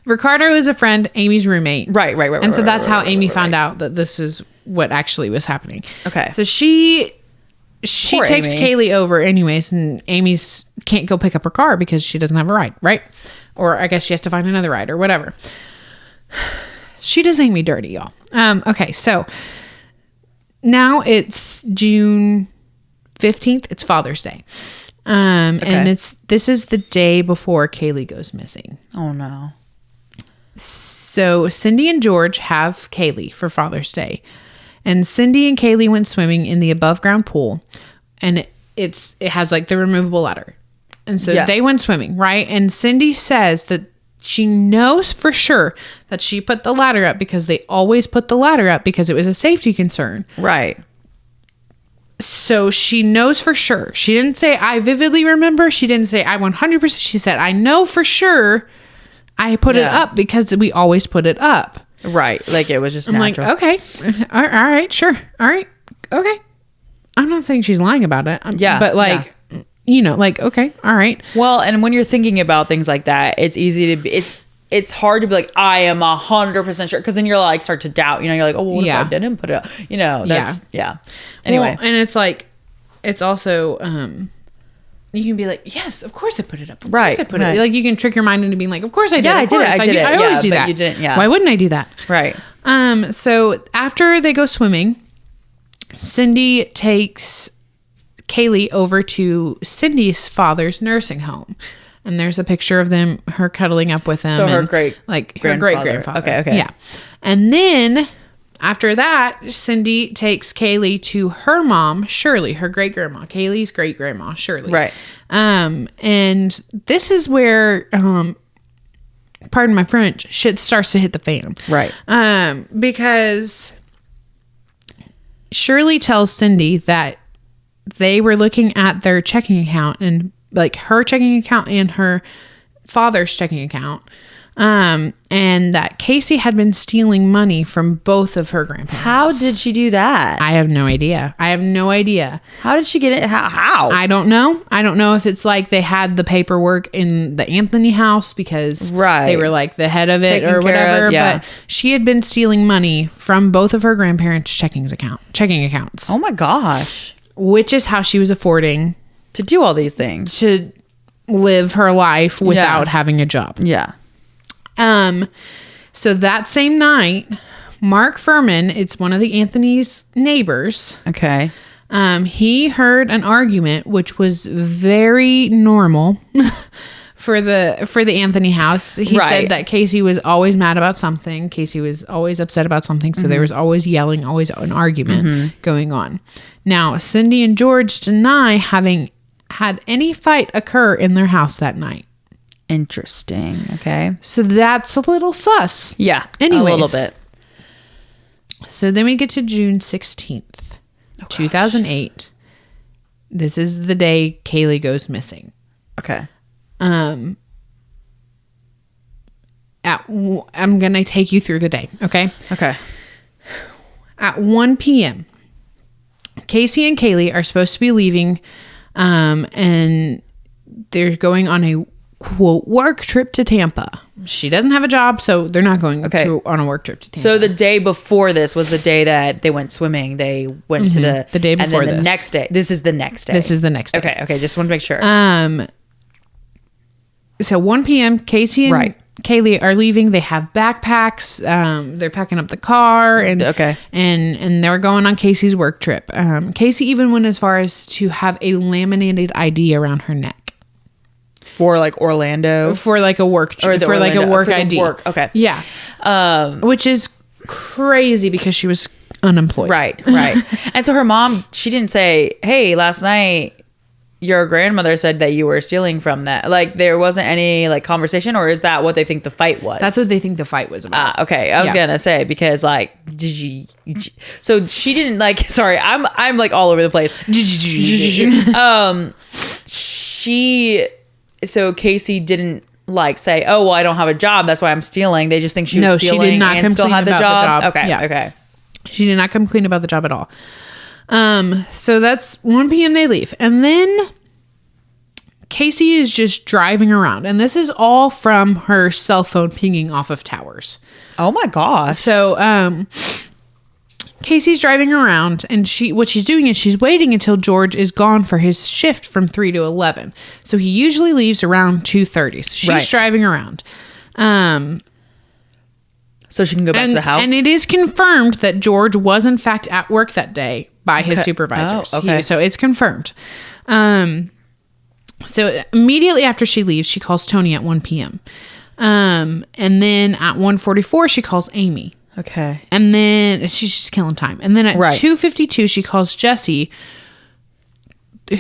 Ricardo is a friend, Amy's roommate. Right. And so that's how Amy found out that this is what actually was happening. Okay. So she Poor takes Amy. Caylee over anyways, and Amy's can't go pick up her car because she doesn't have a ride, right? Or I guess she has to find another ride or whatever. She does Amy dirty, y'all. Okay, so now it's June 15th. It's Father's Day. And this is the day before Caylee goes missing. Oh no. So Cindy and George have Caylee for Father's Day. And Cindy and Caylee went swimming in the above ground pool, and it has like the removable ladder. And so they went swimming, right? And Cindy says that she knows for sure that she put the ladder up because they always put the ladder up because it was a safety concern. Right. So she knows for sure. She didn't say, I vividly remember. She didn't say, I 100%. She said, I know for sure I put it up because we always put it up. Right. Like it was just I'm natural. like, okay. All right. Sure. All right. Okay. I'm not saying she's lying about it. But like, like, okay. All right. Well, and when you're thinking about things like that, it's easy to be, it's hard to be like, I am 100% sure. Cause then you're like, start to doubt, you're like, oh, well, what if I didn't put it up? That's, Anyway. Well, and it's like, it's also, you can be like, yes, of course I put it up. Of course I put it. Like you can trick your mind into being like, of course I did. Yeah, I did it. I did it. I always do that. You didn't. Yeah. Why wouldn't I do that? Right. So after they go swimming, Cindy takes Caylee over to Cindy's father's nursing home. And there's a picture of her cuddling up with him. So her great grandfather. Okay. Yeah. And then after that, Cindy takes Caylee to her mom, Shirley, her great grandma, Kaylee's great grandma, Shirley. Right. And this is where, pardon my French, shit starts to hit the fan. Right. Because Shirley tells Cindy that they were looking at their checking account and like her checking account and her father's checking account. And that Casey had been stealing money from both of her grandparents. How did she do that? I have no idea. How did she get it? How? I don't know. I don't know if it's like they had the paperwork in the Anthony house because they were like the head of it or whatever. But she had been stealing money from both of her grandparents' checking accounts. Oh my gosh. Which is how she was affording to do all these things, to live her life without having a job. Yeah. So that same night, Mark Furman, it's one of the Anthony's neighbors. Okay. He heard an argument, which was very normal for the Anthony house. He said that Casey was always mad about something. Casey was always upset about something. So there was always yelling, always an argument going on. Now, Cindy and George deny having had any fight occur in their house that night. Interesting. Okay. So that's a little sus. Yeah. Anyways, a little bit. So then we get to June 16th, 2008. This is the day Caylee goes missing. Okay. I'm going to take you through the day. Okay. Okay. At 1 p.m., Casey and Caylee are supposed to be leaving, and they're going on a quote work trip to Tampa. She doesn't have a job, so they're not going on a work trip to Tampa. So the day before this was the day that they went swimming. They went to the day before and then the next day. This is the next day. This is the next day. Okay. Just want to make sure. So 1 p.m. Casey and Caylee are leaving. They have backpacks. They're packing up the car and they're going on Casey's work trip. Casey even went as far as to have a laminated ID around her neck. For like Orlando? For like a work trip. For like a work ID. Okay. Yeah. Which is crazy because she was unemployed. Right. And so her mom, she didn't say, hey, last night your grandmother said that you were stealing from that. Like there wasn't any like conversation, or is that what they think the fight was? That's what they think the fight was about. Okay. I was gonna say, because like, so she didn't like, sorry, I'm like all over the place. So Casey didn't like say, oh, well, I don't have a job, that's why I'm stealing. They just think she was stealing, she did not and still had the job. Okay. She did not come clean about the job at all. So that's 1 p.m. they leave. And then Casey is just driving around. And this is all from her cell phone pinging off of towers. Oh my gosh. So, Casey's driving around, and what she's doing is she's waiting until George is gone for his shift from 3 to 11. So he usually leaves around 2:30. So she's driving around. So she can go back to the house. And it is confirmed that George was in fact at work that day by his supervisors. Oh, okay. So it's confirmed. So immediately after she leaves, she calls Tony at 1 p.m. And then at 1:44, she calls Amy. Okay. And then she's just killing time. And then at 2:52, she calls Jesse,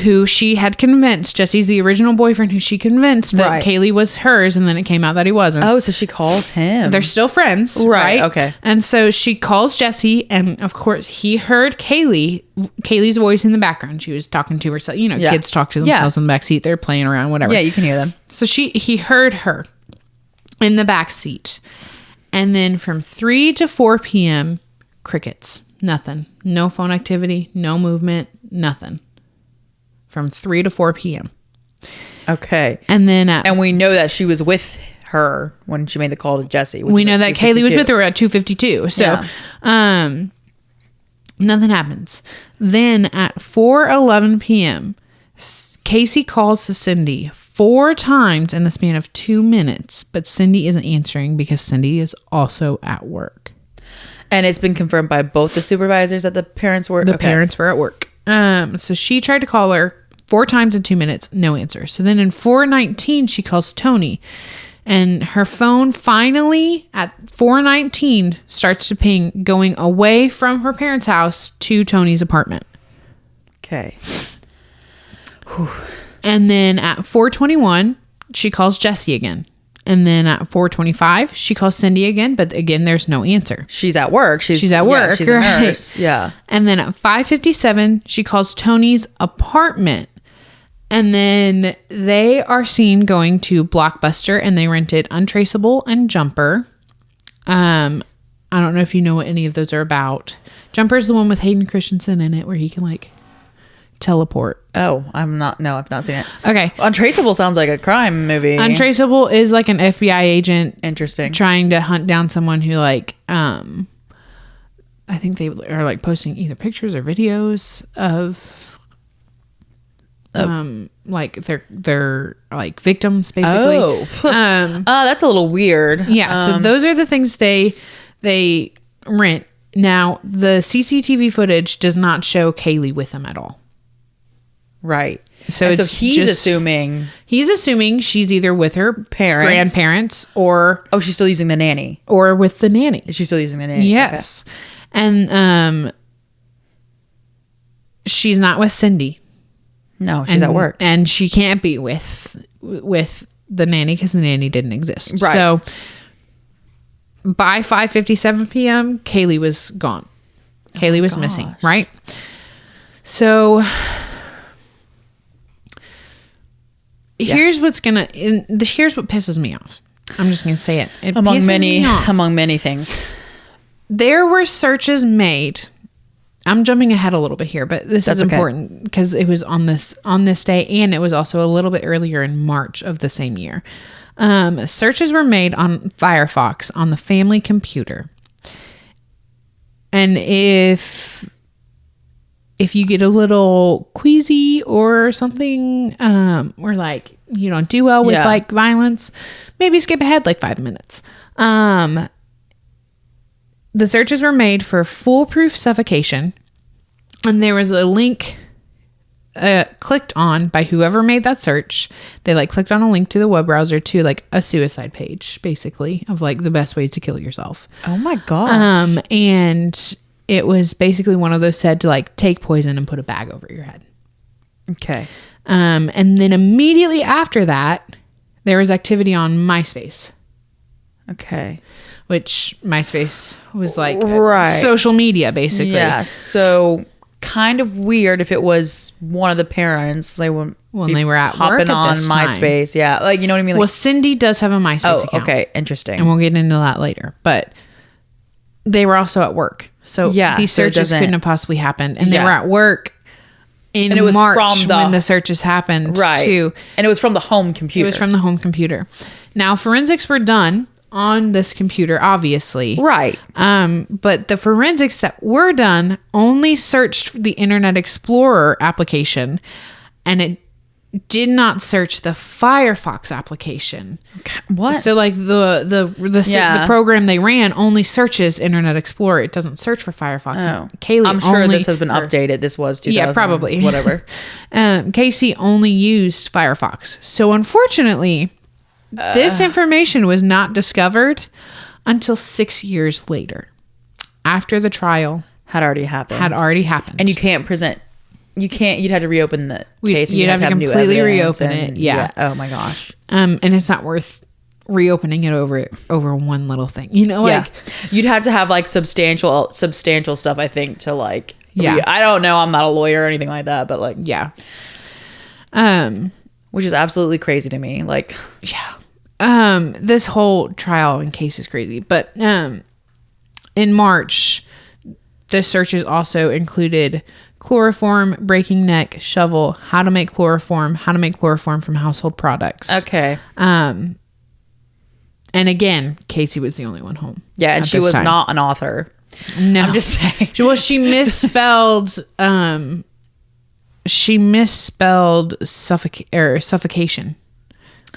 who she had convinced. Jesse's the original boyfriend who she convinced that Caylee was hers, and then it came out that he wasn't. Oh, so she calls him. They're still friends. Right. Okay. And so she calls Jesse, and of course he heard Caylee's voice in the background. She was talking to herself. You know, kids talk to themselves in the backseat. They're playing around, whatever. Yeah, you can hear them. So he heard her in the backseat. And then from 3 to 4 p.m., crickets. Nothing. No phone activity. No movement. Nothing. From 3 to 4 p.m. Okay. And then... and we know that she was with her when she made the call to Jesse. We know that Caylee was with her at 2:52. So, nothing happens. Then at 4:11 p.m., Casey calls Cindy 4 times in the span of 2 minutes, but Cindy isn't answering because Cindy is also at work. And it's been confirmed by both the supervisors that the parents were... The parents were at work. So she tried to call her 4 times in 2 minutes, no answer. So then in 4:19, she calls Tony, and her phone finally at 4:19 starts to ping, going away from her parents' house to Tony's apartment. Okay. Whew. And then at 4:21, she calls Jesse again. And then at 4:25, she calls Cindy again, but again, there's no answer. She's at work. She's at work. Yeah, she's a nurse. Yeah. And then at 5:57, she calls Tony's apartment. And then they are seen going to Blockbuster, and they rented Untraceable and Jumper. I don't know if you know what any of those are about. Jumper's the one with Hayden Christensen in it, where he can like teleport. Oh, I've not seen it. Okay. Untraceable sounds like a crime movie. Untraceable is like an FBI agent. Interesting. Trying to hunt down someone who like, I think they are like posting either pictures or videos of, like they're like victims basically. Oh, that's a little weird. Yeah. So those are the things they rent. Now the CCTV footage does not show Caylee with them at all. Right. So he's assuming she's either with her grandparents or... Oh, she's still using the nanny. Or with the nanny. She's still using the nanny. Yes. Okay. And she's not with Cindy. No, she's at work. And she can't be with the nanny because the nanny didn't exist. Right. So by 5:57 p.m., Caylee was gone. Caylee was missing, right? So here's what pisses me off. I'm just going to say it. Among many things. There were searches made. I'm jumping ahead a little bit here, but this is important because it was on this day, and it was also a little bit earlier in March of the same year. Searches were made on Firefox on the family computer. And if you get a little queasy or something, or like you don't do well with like violence, maybe skip ahead like 5 minutes. The searches were made for foolproof suffocation, and there was a link clicked on by whoever made that search. They like clicked on a link to the web browser to like a suicide page, basically, of like the best ways to kill yourself. Oh my god! And it was basically one of those said to like take poison and put a bag over your head. Okay. And then immediately after that, there was activity on MySpace. Okay. Which MySpace was like right. social media, basically. Yeah. So kind of weird if it was one of the parents. They were when they were at hopping work at on this MySpace. Time. Yeah. Like, you know what I mean? Like, well, Cindy does have a MySpace account. Okay. Interesting. And we'll get into that later. But they were also at work. So these searches couldn't have possibly happened. And they were at work in March when the searches happened too. And it was from the home computer. It was from the home computer. Now, forensics were done on this computer, obviously. Right. But the forensics that were done only searched the Internet Explorer application, and it did not search the Firefox application. What? So like the program they ran only searches Internet Explorer. It doesn't search for Firefox. Oh. Caylee, I'm sure this has been updated. This was 2000. Yeah, probably. Whatever. Casey only used Firefox. So unfortunately, this information was not discovered until 6 years later, after the trial had already happened. And you can't present. You'd have to reopen the case. You'd have to completely reopen it. Yeah. Oh my gosh. And it's not worth reopening it over one little thing. You know, like you'd have to have like substantial stuff, I think, to like. Yeah. I don't know. I'm not a lawyer or anything like that, but like. Yeah. Which is absolutely crazy to me. Like. Yeah. This whole trial and case is crazy, but in March, the searches also included chloroform, breaking neck, shovel, how to make chloroform from household products. Okay. And again, Casey was the only one home. Yeah, and she was not an author. No. I'm just saying. Well, she misspelled suffocation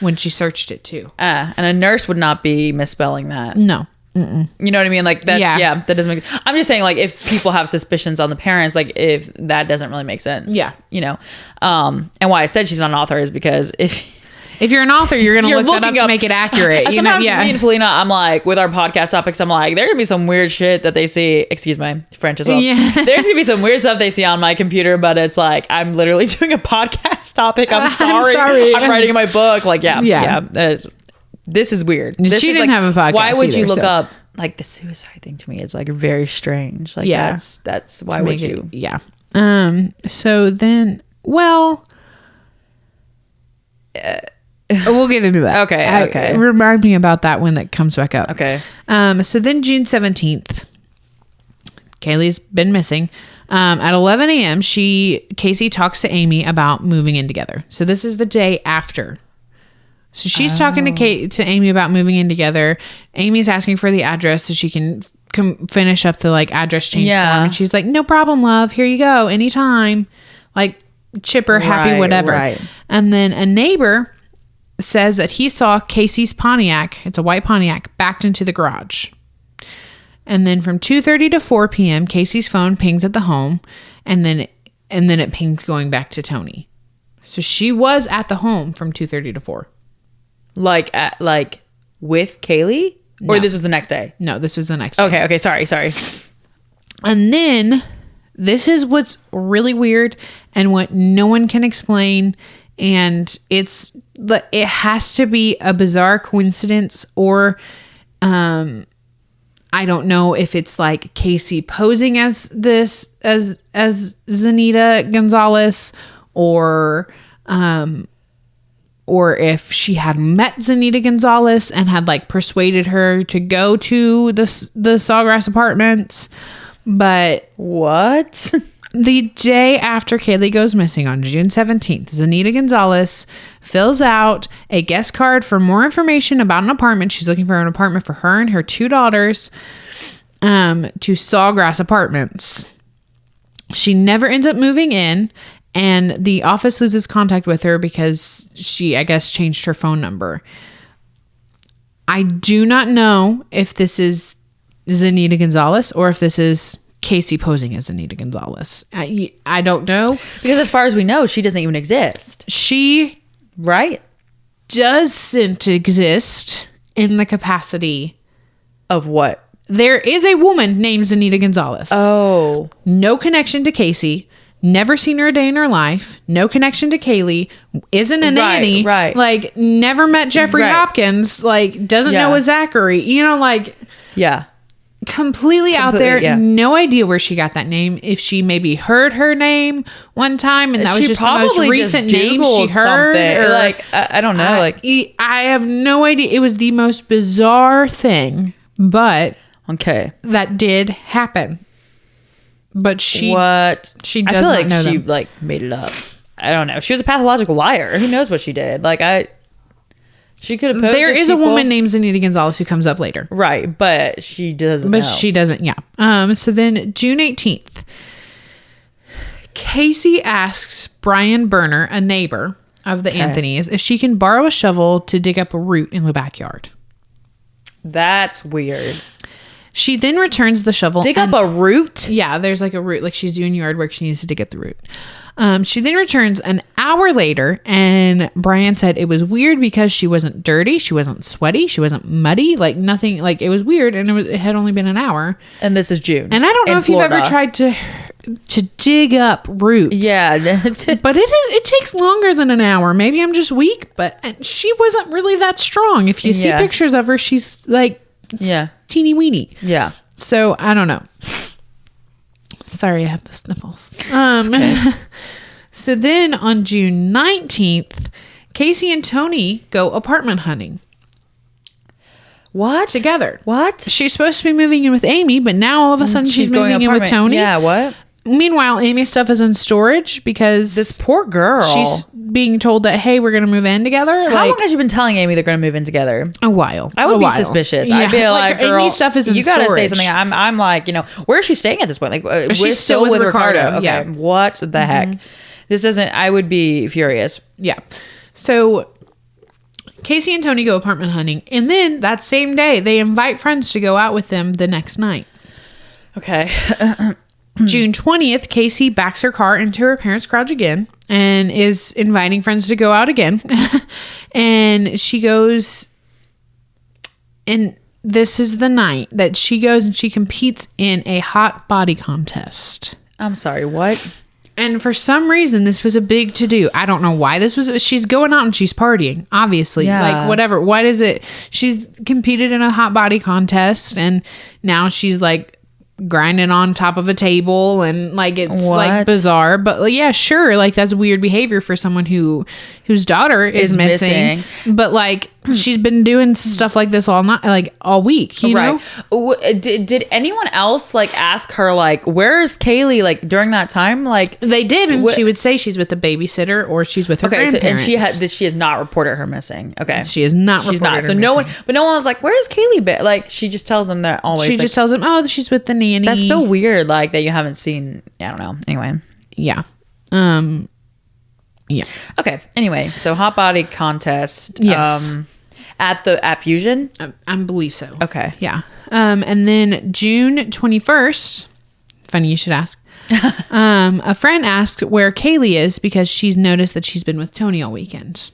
when she searched it too. And a nurse would not be misspelling that. No. Mm-mm. You know what I mean? Like that. Yeah. That doesn't make. I'm just saying, like, if people have suspicions on the parents, like, if that doesn't really make sense. Yeah. You know. And why I said she's not an author is because if you're an author, you're going to look that up to make it accurate. You know, me and Felina, I'm like, with our podcast topics, I'm like, there going to be some weird shit that they see. Excuse my French as well. Yeah. There's going to be some weird stuff they see on my computer, but it's like, I'm literally doing a podcast topic. I'm sorry. I'm writing my book. Like, yeah. This is weird. She didn't have a podcast. Why would you look up like the suicide thing? To me, it's like very strange. Like that's why would you? Yeah. So then, well, we'll get into that. Okay. Remind me about that when it comes back up. Okay. So then June 17th, Caylee's been missing. At 11 a.m., Casey talks to Amy about moving in together. So this is the day after. So she's talking to Amy about moving in together. Amy's asking for the address so she can finish up the like address change form. And she's like, no problem, love. Here you go. Anytime. Like chipper, happy, whatever. Right. And then a neighbor says that he saw Casey's Pontiac. It's a white Pontiac backed into the garage. And then from 2:30 to 4 p.m., Casey's phone pings at the home. And then it pings going back to Tony. So she was at the home from 2:30 to 4. Like with Caylee? Or this was the next day? No, this was the next day. Okay. Sorry. And then this is what's really weird and what no one can explain. And it's it has to be a bizarre coincidence, or I don't know if it's like Casey posing as Zanita Gonzalez, or if she had met Zanita Gonzalez and had like persuaded her to go to the Sawgrass Apartments. But what? The day after Caylee goes missing on June 17th, Zanita Gonzalez fills out a guest card for more information about an apartment. She's looking for an apartment for her and her 2 daughters to Sawgrass Apartments. She never ends up moving in, and the office loses contact with her because she, I guess, changed her phone number. I do not know if this is Zanita Gonzalez or if this is Casey posing as Zanita Gonzalez. I don't know. Because as far as we know, she doesn't even exist. She doesn't exist in the capacity of what? There is a woman named Zanita Gonzalez. Oh. No connection to Casey. Never seen her a day in her life. No connection to Caylee. Isn't a nanny. Right. Like, never met Jeffrey Hopkins. Like, doesn't know a Zachary. You know, like... Yeah. Completely out there. Yeah. No idea where she got that name. If she maybe heard her name one time and that was just the most recent name she heard. Or, like, I don't know. I have no idea. It was the most bizarre thing. But... Okay. That did happen. But she does I feel like not know she them. like made it up. I don't know. She was a pathological liar. Who knows what she did? She could have posed There as is people. a woman named Zanita Gonzalez who comes up later. Right, but she doesn't But know. she doesn't, yeah. So then June 18th, Casey asks Brian Berner, a neighbor of the Anthonys, if she can borrow a shovel to dig up a root in the backyard. That's weird. She then returns the shovel. Dig up a root? Yeah, there's like a root. Like she's doing yard work. She needs to dig up the root. She then returns an hour later, and Brian said it was weird because she wasn't dirty. She wasn't sweaty. She wasn't muddy. Like nothing. Like it was weird, and it had only been an hour. And this is June. And I don't know if you've ever tried to dig up roots. Yeah. But it takes longer than an hour. Maybe I'm just weak, but she wasn't really that strong. If you see pictures of her, she's like... Yeah. Teeny weeny. Yeah. So I don't know. Sorry, I have the sniffles. Okay. So then on June 19th, Casey and Tony go apartment hunting. What? Together. What? She's supposed to be moving in with Amy, but now all of a sudden she's moving in with Tony. Yeah, what? Meanwhile, Amy's stuff is in storage because this poor girl. She's being told that, hey, we're going to move in together. How long has you been telling Amy they're going to move in together? A while. I would be suspicious. Yeah. I'd be like, girl, Amy's stuff is in you got to storage. say something. I'm like, where is she staying at this point? Like, she's still with Ricardo. Okay. Yeah. What the heck? This doesn't, I would be furious. Yeah. So Casey and Tony go apartment hunting. And then that same day, they invite friends to go out with them the next night. Okay. June 20th, Casey backs her car into her parents' garage again and is inviting friends to go out again. And she goes, and this is the night that she goes and she competes in a hot body contest. I'm sorry, what? And for some reason, this was a big to-do. I don't know why this was. She's going out and she's partying, obviously. Yeah. Like, whatever. What is it? She's competed in a hot body contest, and now she's, like, grinding on top of a table, and, like, it's, like, bizarre. But, like, yeah, sure. Like, that's weird behavior for someone whose daughter is missing. But, like, she's been doing stuff like this all night, like, all week, you know? Did anyone else, like, ask her, like, where's Caylee, like, during that time? Like, they did, and she would say she's with a babysitter or she's with her grandparents. And she has not reported her missing. Okay. She is not reported her So missing. no one was like, where's Caylee been? Like, she just tells them that always. She just tells them, oh, she's with the nanny. That's still weird, like, that you haven't seen. I don't know. Anyway. Yeah. Yeah. Okay. Anyway, so hot body contest. Yes. At Fusion? I believe so. Okay. Yeah. And then June 21st, funny you should ask, a friend asked where Caylee is because she's noticed that she's been with Tony all weekend.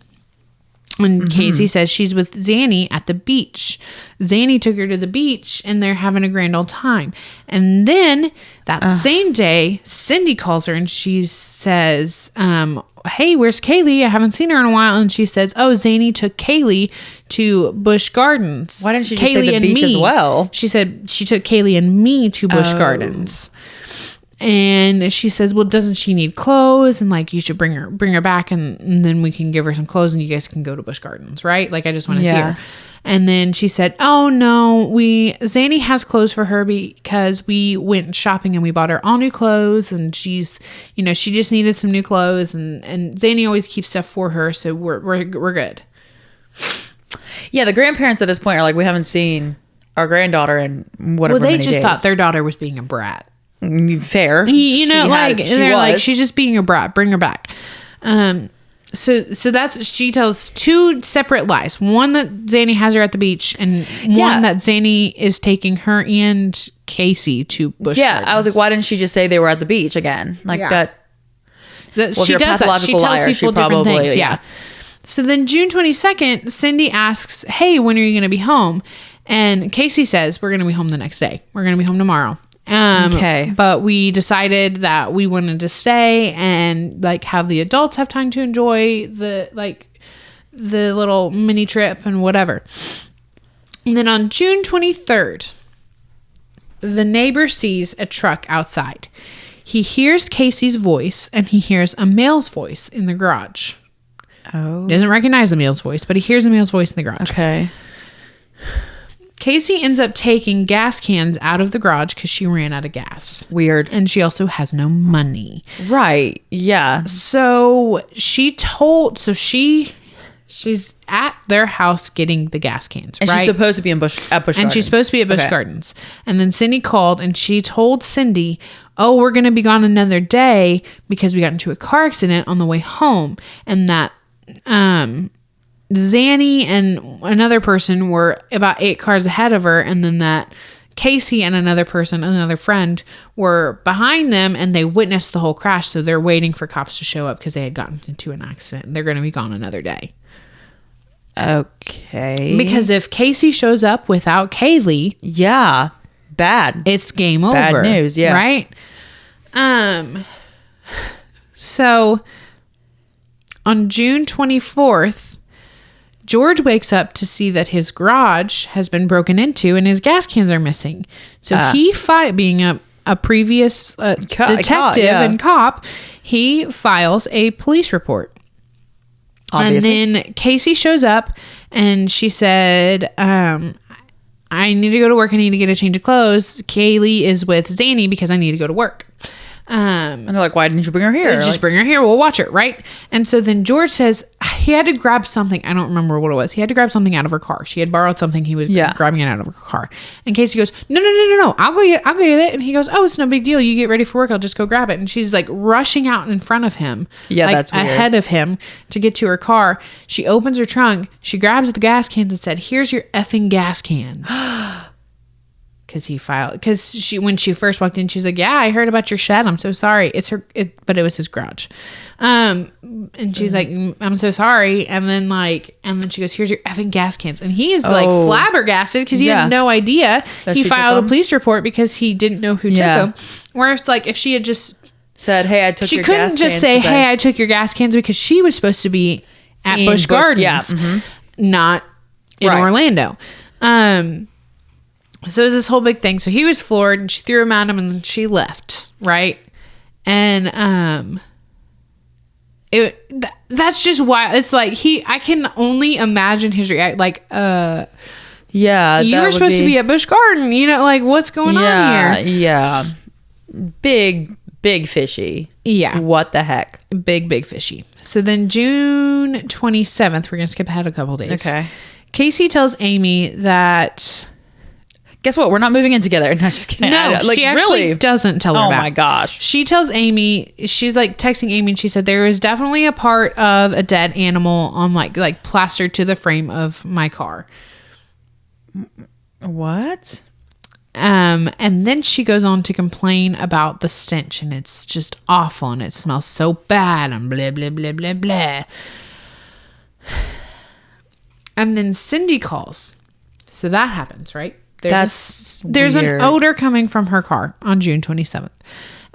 And Casey says she's with Zanny at the beach. Zanny took her to the beach and they're having a grand old time. And then that same day, Cindy calls her and she says, hey, where's Caylee? I haven't seen her in a while. And she says, oh, Zanny took Caylee to Busch Gardens. Why didn't she just say the beach as well? She said she took Caylee and me to Busch Gardens. And she says, well, doesn't she need clothes? And like, you should bring her back and then we can give her some clothes and you guys can go to Busch Gardens, right? Like, I just want to see her. And then she said, oh no, Zanny has clothes for her because we went shopping and we bought her all new clothes and she's, she just needed some new clothes and Zanny always keeps stuff for her. So we're good. Yeah. The grandparents at this point are like, we haven't seen our granddaughter in whatever Well, they many just days. thought their daughter was being a brat. Fair. Like, she's just being a brat. Bring her back. So she tells two separate lies. One that Zanny has her at the beach, and one that Zanny is taking her and Casey to Busch Gardens. I was like, why didn't she just say they were at the beach again? Like that. She does that. She tells people different things. Yeah. So then June 22nd, Cindy asks, hey, when are you going to be home? And Casey says, we're going to be home the next day. We're going to be home tomorrow. Okay. But we decided that we wanted to stay and like have the adults have time to enjoy the little mini trip and whatever. And then on June 23rd, the neighbor sees a truck outside. He hears Casey's voice and he hears a male's voice in the garage. Oh. Doesn't recognize the male's voice, but he hears a male's voice in the garage. Okay. Casey ends up taking gas cans out of the garage because she ran out of gas. Weird. And she also has no money. Right. Yeah. So she's at their house getting the gas cans, and right? she's supposed to be at Busch Gardens. And she's supposed to be at Busch Gardens. And then Cindy called and she told Cindy, oh, we're going to be gone another day because we got into a car accident on the way home. And that Zanny and another person were about 8 cars ahead of her. And then that Casey and another friend were behind them and they witnessed the whole crash. So they're waiting for cops to show up because they had gotten into an accident. They're going to be gone another day. Okay. Because if Casey shows up without Caylee, yeah, bad. It's game over. Bad news, yeah. Right? So on June 24th, George wakes up to see that his garage has been broken into and his gas cans are missing. So being a previous detective and cop, he files a police report. Obviously. And then Casey shows up and she said, I need to go to work. I need to get a change of clothes. Caylee is with Zanny because I need to go to work. And they're like, why didn't you bring her here? Just bring her here. We'll watch her. Right. And so then George says he had to grab something. I don't remember what it was. He had to grab something out of her car. She had borrowed something. He was grabbing it out of her car. And Casey goes, no. I'll go get it. And he goes, oh, it's no big deal. You get ready for work. I'll just go grab it. And she's like rushing out in front of him. Yeah, like, that's weird. Ahead of him to get to her car. She opens her trunk. She grabs the gas cans and said, here's your effing gas cans. Because when she first walked in, she's like, yeah, I heard about your shed. I'm so sorry. But it was his garage. And she's like, I'm so sorry. And then she goes, here's your effing gas cans. And he's like flabbergasted because he had no idea. He filed a police report because he didn't know who took them. Whereas like if she had just said, hey, I took your gas cans. She couldn't just say, hey, I took your gas cans because she was supposed to be at Busch Gardens, not in Orlando. So it was this whole big thing. So he was floored and she threw him at him and then she left. Right. And, that's just why it's like I can only imagine his react. Like, yeah, you were supposed to be at Busch Garden, like what's going on here? Yeah. Big fishy. Yeah. What the heck? Big fishy. So then June 27th, we're going to skip ahead a couple days. Okay. Casey tells Amy that, guess what? We're not moving in together. No, just kidding. No, she actually doesn't tell her Oh that. my gosh. She tells Amy, she's like texting Amy and she said, there is definitely a part of a dead animal on like plastered to the frame of my car. What? And then she goes on to complain about the stench and it's just awful and it smells so bad and blah, blah, blah, blah, blah. And then Cindy calls. So that happens, right? There's an odor coming from her car on June 27th.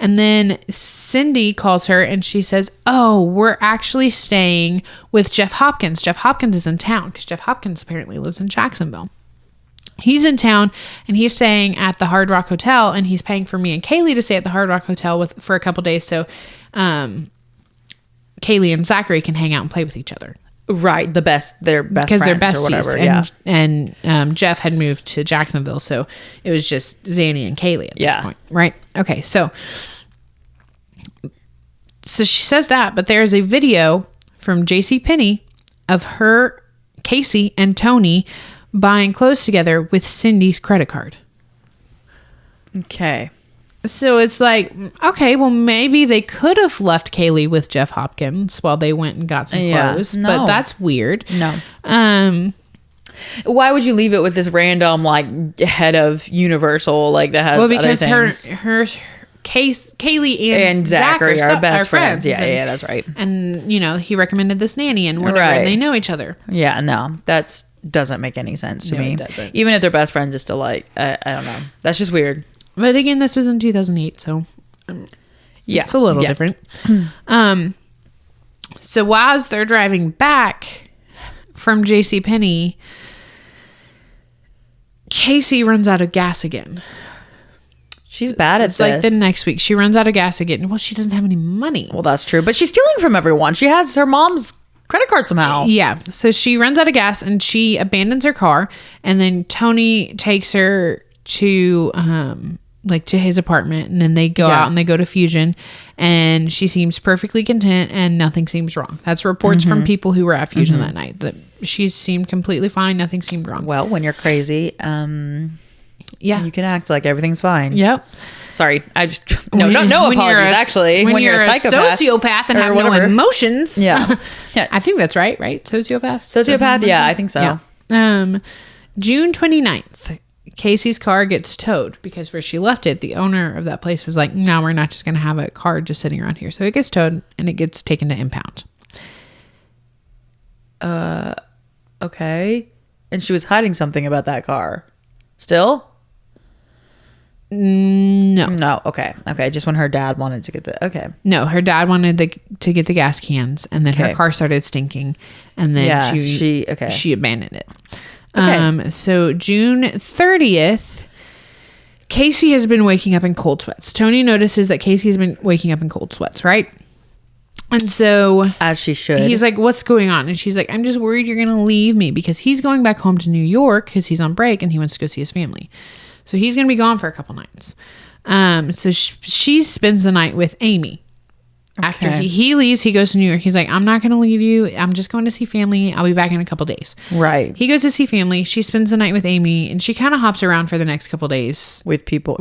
And then Cindy calls her and she says, oh, we're actually staying with Jeff Hopkins. Jeff Hopkins is in town because Jeff Hopkins apparently lives in Jacksonville. He's in town and he's staying at the Hard Rock Hotel, and he's paying for me and Caylee to stay at the Hard Rock Hotel for a couple days so Caylee and Zachary can hang out and play with each other. Right, they're best friends because they're besties, or whatever. And Jeff had moved to Jacksonville, so it was just Zanny and Caylee at this point, right? Okay, so she says that, but there's a video from JCPenney of her, Casey, and Tony buying clothes together with Cindy's credit card. Okay. So it's like, okay, well, maybe they could have left Caylee with Jeff Hopkins while they went and got some clothes, but that's weird. No. Why would you leave it with this random, like, head of Universal, like, that has other things? Her Caylee and Zachary are best friends. Yeah, that's right. And, he recommended this nanny and whatever, and they know each other. Yeah, no, that doesn't make any sense to me. It doesn't. Even if they're best friends, it's still like, I don't know. That's just weird. But again, this was in 2008, so it's a little different. So as they're driving back from JCPenney, Casey runs out of gas again. She's bad at this. Like the next week, she runs out of gas again. Well, she doesn't have any money. Well, that's true. But she's stealing from everyone. She has her mom's credit card somehow. Yeah. So she runs out of gas and she abandons her car. And then Tony takes her to to his apartment, and then they go out and they go to Fusion, and she seems perfectly content and nothing seems wrong. That's reports from people who were at Fusion that night, that she seemed completely fine. Nothing seemed wrong. Well, when you're crazy, you can act like everything's fine. Yep. Sorry, I just no apologies. Actually, when you're a sociopath and have no emotions, yeah, I think that's right. Sociopath, yeah, I think so. Yeah. June 29th. Casey's car gets towed because where she left it, the owner of that place was like, no, we're not just going to have a car just sitting around here. So it gets towed and it gets taken to impound. Okay. And she was hiding something about that car. Still? No. Okay. Just when her dad wanted to get okay. No, her dad wanted to get the gas cans, and then her car started stinking, and then she abandoned it. Okay. So June 30th, Casey has been waking up in cold sweats. Tony notices that Casey has been waking up in cold sweats, right? And so, as she should, he's like, what's going on? And she's like, I'm just worried you're going to leave me, because he's going back home to New York because he's on break and he wants to go see his family. So he's going to be gone for a couple nights. So she spends the night with Amy. Okay. After he leaves, he goes to New York. He's like, I'm not going to leave you. I'm just going to see family. I'll be back in a couple days. Right. He goes to see family. She spends the night with Amy, and she kind of hops around for the next couple days. With people,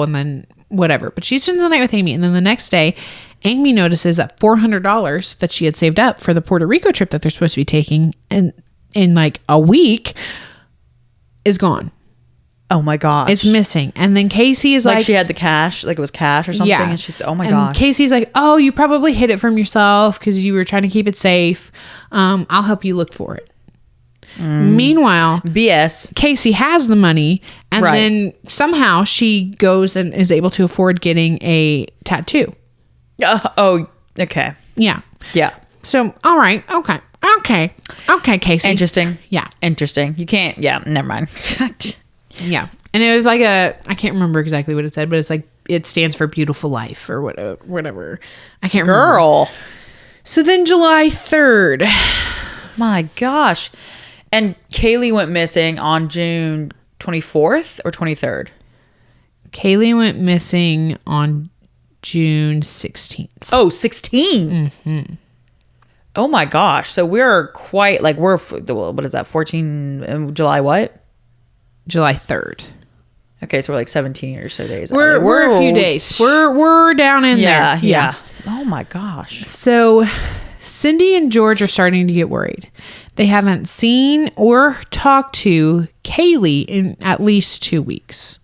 and then whatever. But she spends the night with Amy, and then the next day, Amy notices that $400 that she had saved up for the Puerto Rico trip that they're supposed to be taking in like a week is gone. Oh my gosh. It's missing. And then Casey is like she had the cash, like it was cash or something. Yeah. And she's, oh my gosh. Casey's like, oh, you probably hid it from yourself because you were trying to keep it safe. I'll help you look for it. Meanwhile, BS. Casey has the money, and then somehow she goes and is able to afford getting a tattoo. Okay. Yeah. Yeah. So, all right. Okay, Casey. Interesting. Yeah. Interesting. You can't, never mind. Yeah. And it was like I can't remember exactly what it said, but it's like, it stands for beautiful life or whatever. I can't remember. Girl. So then July 3rd. My gosh. And Caylee went missing on June 24th or 23rd? Caylee went missing on June 16th. Oh, 16? Mm-hmm. Oh my gosh. So we're quite like, what is that? 14, July what? July 3rd. Okay, so we're like 17 or so days. We're a few days. We're down in there. Yeah. Oh my gosh. So Cindy and George are starting to get worried. They haven't seen or talked to Caylee in at least 2 weeks.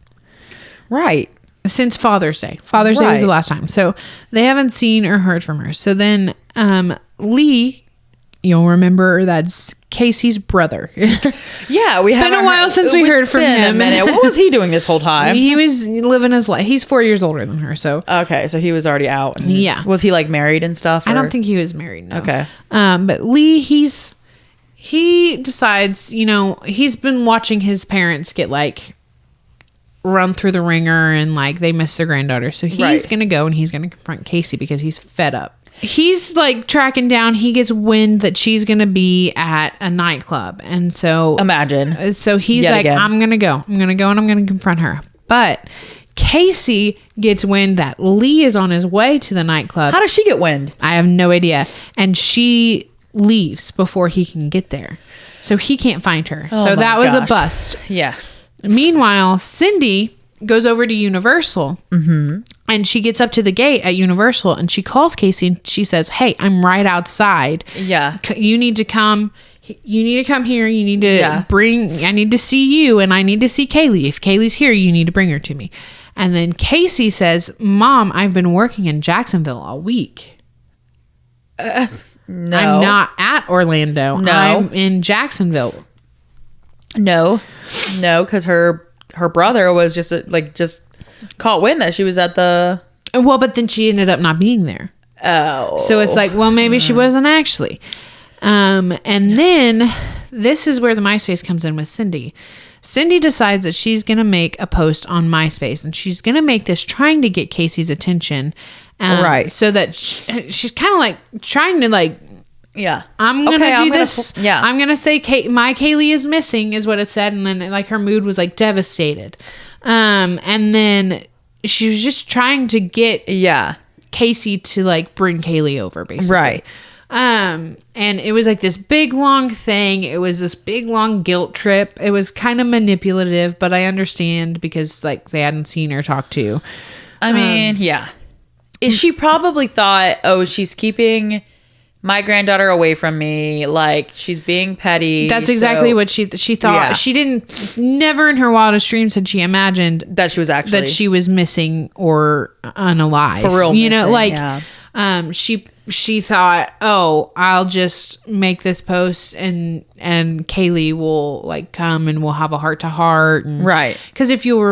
Right. Since Father's Day. Father's Day was the last time. So they haven't seen or heard from her. So then Lee, You'll remember that's Casey's brother. Yeah, it's been a while since we heard from him. A minute. What was he doing this whole time? He was living his life. He's 4 years older than her, so okay, so he was already out. Yeah. Was he like married and stuff? I don't think he was married. No. Okay. But Lee, he decides, he's been watching his parents get like run through the ringer and like they miss their granddaughter, so he's gonna go and he's gonna confront Casey because he's fed up. He's like tracking down. He gets wind that she's going to be at a nightclub. And so imagine. So he's like, again. I'm going to go and I'm going to confront her. But Casey gets wind that Lee is on his way to the nightclub. How does she get wind? I have no idea. And she leaves before he can get there. So he can't find her. Oh so that was a bust. Yeah. Meanwhile, Cindy goes over to Universal. Mm-hmm. And she gets up to the gate at Universal and she calls Casey and she says, hey, I'm right outside. Yeah. You need to come. You need to come here. You need to I need to see you and I need to see Caylee. If Kaylee's here, you need to bring her to me. And then Casey says, Mom, I've been working in Jacksonville all week. No. I'm not at Orlando. No. I'm in Jacksonville. No, because her brother was just caught wind that she was at the... Well, but then she ended up not being there. Oh. So it's like, well, maybe she wasn't actually. And then this is where the MySpace comes in with Cindy. Cindy decides that she's going to make a post on MySpace and she's going to make this trying to get Casey's attention. Right. So that she's kind of like trying to like, yeah, I'm going to do this. I'm going to say my Caylee is missing is what it said. And then like her mood was like devastated. And then she was just trying to get Casey to like bring Caylee over basically. Right. And it was like this big long thing. It was this big long guilt trip. It was kind of manipulative, but I understand because like they hadn't seen her talk to. I mean, yeah. She probably thought, oh, she's keeping my granddaughter away from me, like she's being petty. That's exactly what she thought. Yeah. She never in her wildest dreams had she imagined that she was actually that she was missing or unalive. For real, she thought, oh, I'll just make this post and Caylee will like come and we'll have a heart to heart, right? Because if you'll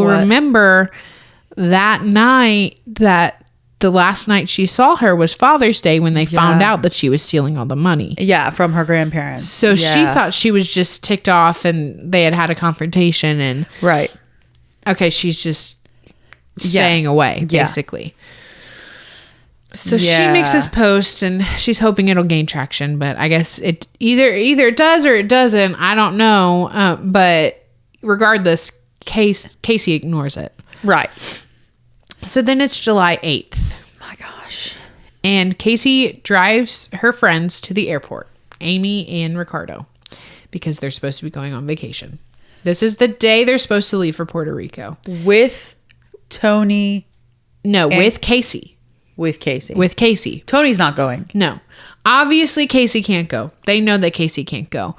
remember that night, that the last night she saw her was Father's Day when they found out that she was stealing all the money. Yeah, from her grandparents. So she thought she was just ticked off and they had a confrontation and... Right. Okay, she's just staying away, basically. So she makes this post and she's hoping it'll gain traction, but I guess it either it does or it doesn't. I don't know. But regardless, Casey ignores it. Right. So then it's July 8th. My gosh. And Casey drives her friends to the airport, Amy and Ricardo, because they're supposed to be going on vacation. This is the day they're supposed to leave for Puerto Rico. With Tony? No, with Casey. With Casey. With Casey. Tony's not going. No. Obviously, Casey can't go. They know that Casey can't go.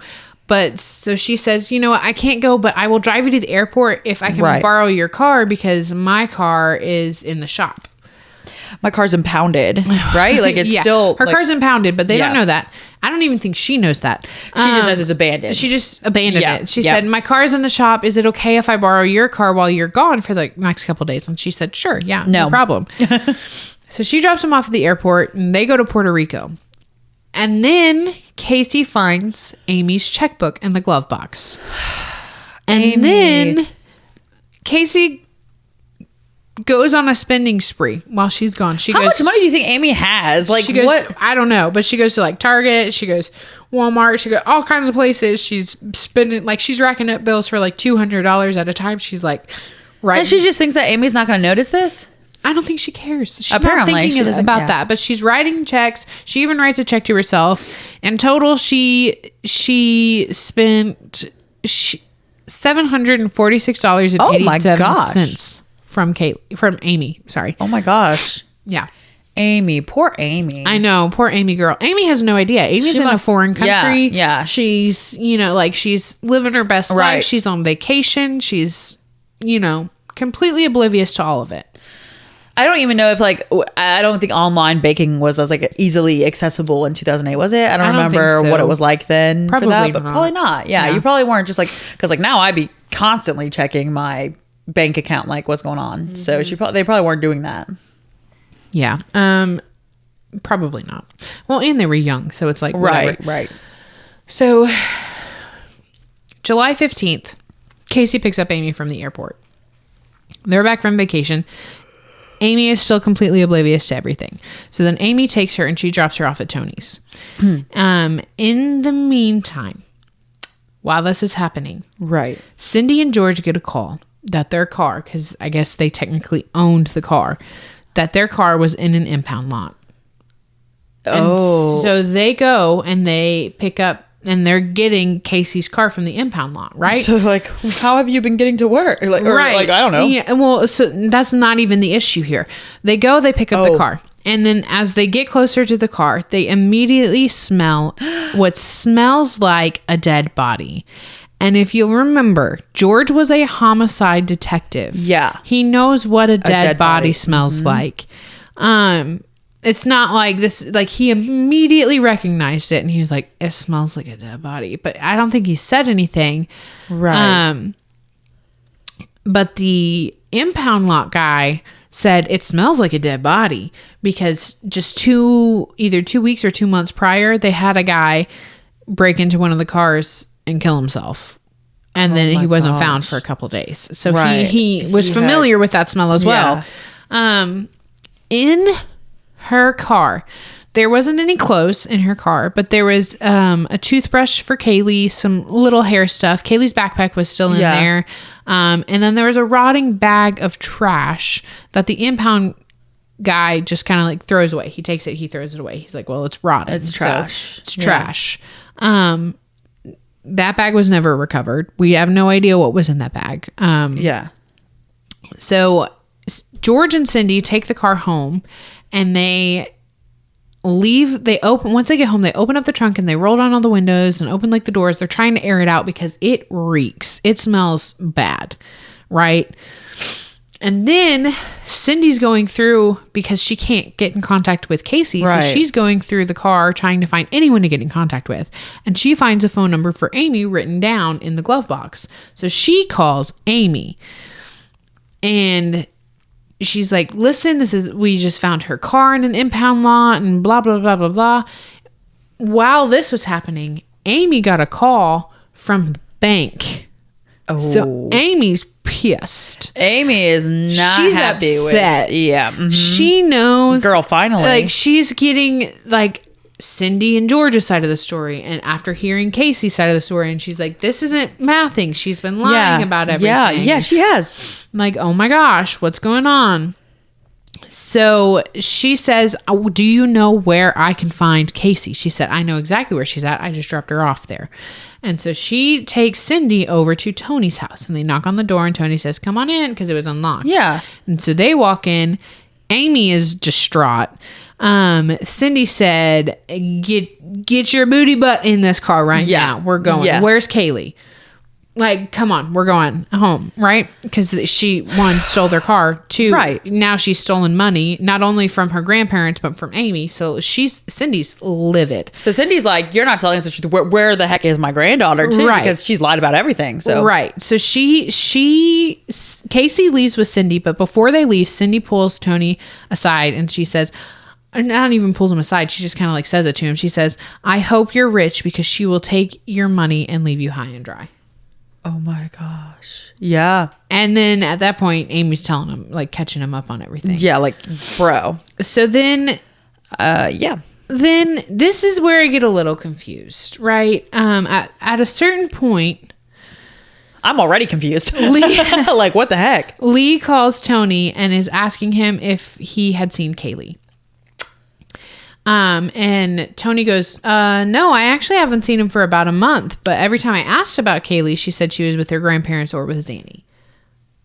But so she says, you know what, I can't go, but I will drive you to the airport if I can borrow your car because my car is in the shop. My car's impounded, right? Like it's still... Her car's impounded, but they don't know that. I don't even think she knows that. She just knows it's abandoned. She just abandoned it. She said, my car's in the shop. Is it okay if I borrow your car while you're gone for the next couple of days? And she said, sure. Yeah, no problem. So she drops him off at the airport and they go to Puerto Rico. And then Casey finds Amy's checkbook in the glove box. And then Casey goes on a spending spree while she's gone. How much money do you think Amy has? Like, she goes, what? I don't know. But she goes to like Target. She goes Walmart. She goes all kinds of places. She's spending, like she's racking up bills for like $200 at a time. She's like, right. And she just thinks that Amy's not going to notice this? I don't think she cares. She's not thinking about that, but she's writing checks. She even writes a check to herself. In total, she spent $746.87 from Amy. Sorry. Oh my gosh. Yeah. Amy, poor Amy. I know, poor Amy girl. Amy has no idea. Amy's in a foreign country. Yeah. She's, like she's living her best life. She's on vacation. She's, completely oblivious to all of it. I don't even know if like, I don't think online baking was as like easily accessible in 2008, was it? I don't remember what it was like then. Probably for that, but not. probably not. Yeah, you probably weren't just like, because like now I'd be constantly checking my bank account, like what's going on. So they probably weren't doing that. Yeah. Probably not. Well, and they were young, so it's like whatever. Right. So July 15th, Casey picks up Amy from the airport. They're back from vacation. Amy is still completely oblivious to everything. So then Amy takes her and she drops her off at Tony's. In the meantime, while this is happening, Right. Cindy and George get a call that their car, because I guess they technically owned the car, that their car was in an impound lot. And so they go and they pick up, and they're getting Casey's car from the impound lot, right? So like, how have you been getting to work? Like, like I don't know. Yeah. Well, so that's not even the issue here. They go, they pick up the car. And then as they get closer to the car, they immediately smell what smells like a dead body. And if you'll remember, George was a homicide detective. Yeah. He knows what a dead body smells like. It's not like this, like he immediately recognized it and he was like, it smells like a dead body. But I don't think he said anything. Right. But the impound lot guy said it smells like a dead body because just either 2 weeks or 2 months prior, they had a guy break into one of the cars and kill himself. And then he wasn't found for a couple of days. So he was familiar with that smell as well. In her car, there wasn't any clothes in her car, but there was a toothbrush for Caylee, some little hair stuff. Kaylee's backpack was still in there. And then there was a rotting bag of trash that the impound guy just kind of like throws away. He takes it, he throws it away. He's like, well, it's rotten. It's trash. So it's trash. That bag was never recovered. We have no idea what was in that bag. So George and Cindy take the car home and they leave. Once they get home, they open up the trunk and they roll down all the windows and open like the doors. They're trying to air it out because it reeks. It smells bad. Right. And then Cindy's going through because she can't get in contact with Casey. So she's going through the car trying to find anyone to get in contact with. And she finds a phone number for Amy written down in the glove box. So she calls Amy and she's like, listen, we just found her car in an impound lot and blah, blah, blah, blah, blah. While this was happening, Amy got a call from the bank. So Amy's pissed. Amy is not she's happy upset. She knows. Girl, finally. Like she's getting like Cindy and George's side of the story. And after hearing Casey's side of the story, and she's like, this isn't mathing. She's been lying about everything. Yeah, she has. I'm like, oh my gosh, what's going on? So she says, do you know where I can find Casey? She said, I know exactly where she's at. I just dropped her off there. And so she takes Cindy over to Tony's house and they knock on the door and Tony says, come on in, because it was unlocked. Yeah. And so they walk in. Amy is distraught. Cindy said, get your booty butt in this car right now. We're going. Yeah. Where's Caylee? Like, come on, we're going home, right? Because she, one, stole their car. Two, now she's stolen money, not only from her grandparents, but from Amy. So Cindy's livid. So Cindy's like, you're not telling us the truth. Where the heck is my granddaughter, too? Right. Because she's lied about everything. So So Casey leaves with Cindy, but before they leave, Cindy pulls Tony aside and she says, not even pulls him aside. She just kind of like says it to him. She says, I hope you're rich because she will take your money and leave you high and dry. Oh my gosh. Yeah. And then at that point, Amy's telling him, like catching him up on everything. Yeah, like, bro. So then, then this is where I get a little confused, right? At a certain point, I'm already confused. Like, what the heck? Lee calls Tony and is asking him if he had seen Caylee. And Tony goes, no, I actually haven't seen him for about a month, but every time I asked about Caylee, she said she was with her grandparents or with Zanny.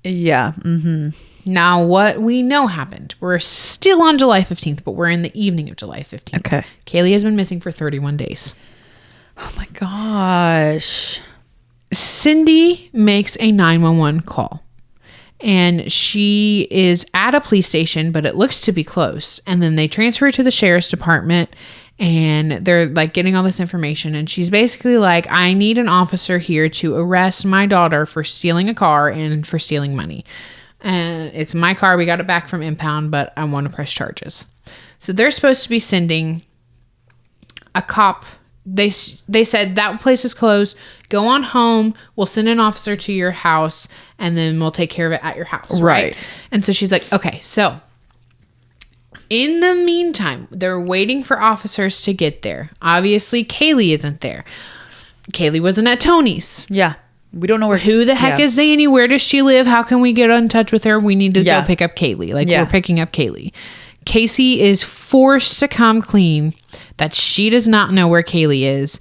Yeah. Mm-hmm. Now, what we know happened, we're still on July 15th, but we're in the evening of July 15th. Okay. Caylee has been missing for 31 days. Oh my gosh. Cindy makes a 911 call. and she is at a police station, but it looks to be closed. And then they transfer her to the sheriff's department, and they're like getting all this information. And she's basically like, I need an officer here to arrest my daughter for stealing a car and for stealing money. And it's my car. We got it back from impound, but I want to press charges. So they're supposed to be sending a cop. They said that place is closed. Go on home. We'll send an officer to your house, and then we'll take care of it at your house. Right. And so she's like, okay, so in the meantime, they're waiting for officers to get there. Obviously, Caylee isn't there. Caylee wasn't at Tony's. Yeah. We don't know where. Who the heck is Zanny? Where does she live? How can we get in touch with her? We need to go pick up Caylee. Like, we're picking up Caylee. Casey is forced to come clean that she does not know where Caylee is,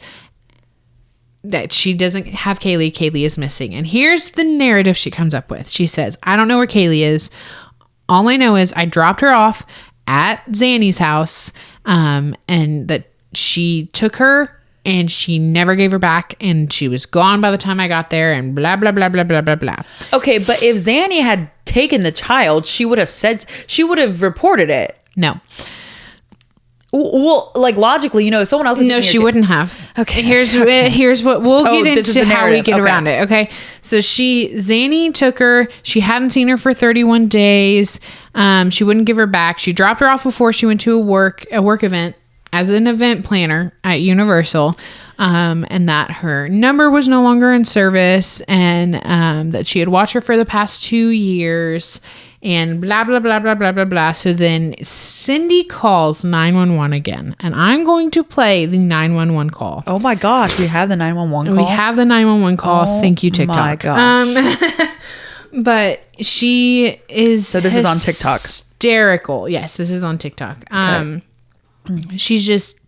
that she doesn't have Caylee. Caylee is missing. And here's the narrative she comes up with. She says, I don't know where Caylee is. All I know is I dropped her off at Zanny's house, and that she took her and she never gave her back, and she was gone by the time I got there, and blah, blah, blah, blah, blah, blah, blah. Okay, but if Zanny had taken the child, she would have reported it. No. Well, like logically, if someone else... No, she wouldn't have. Okay. Here's what we'll get into how we get around it. Okay. So Zanny took her. She hadn't seen her for 31 days. She wouldn't give her back. She dropped her off before she went to a work event as an event planner at Universal, and that her number was no longer in service, and that she had watched her for the past 2 years, and blah, blah, blah, blah, blah, blah, blah. So then Cindy calls 911 again, and I'm going to play the 911 call. Oh my gosh, we have the 911 call? We have the 911 call. Oh, thank you, TikTok. My gosh. But she is... So this is on TikTok. Hysterical. Yes, this is on TikTok. Okay. She's just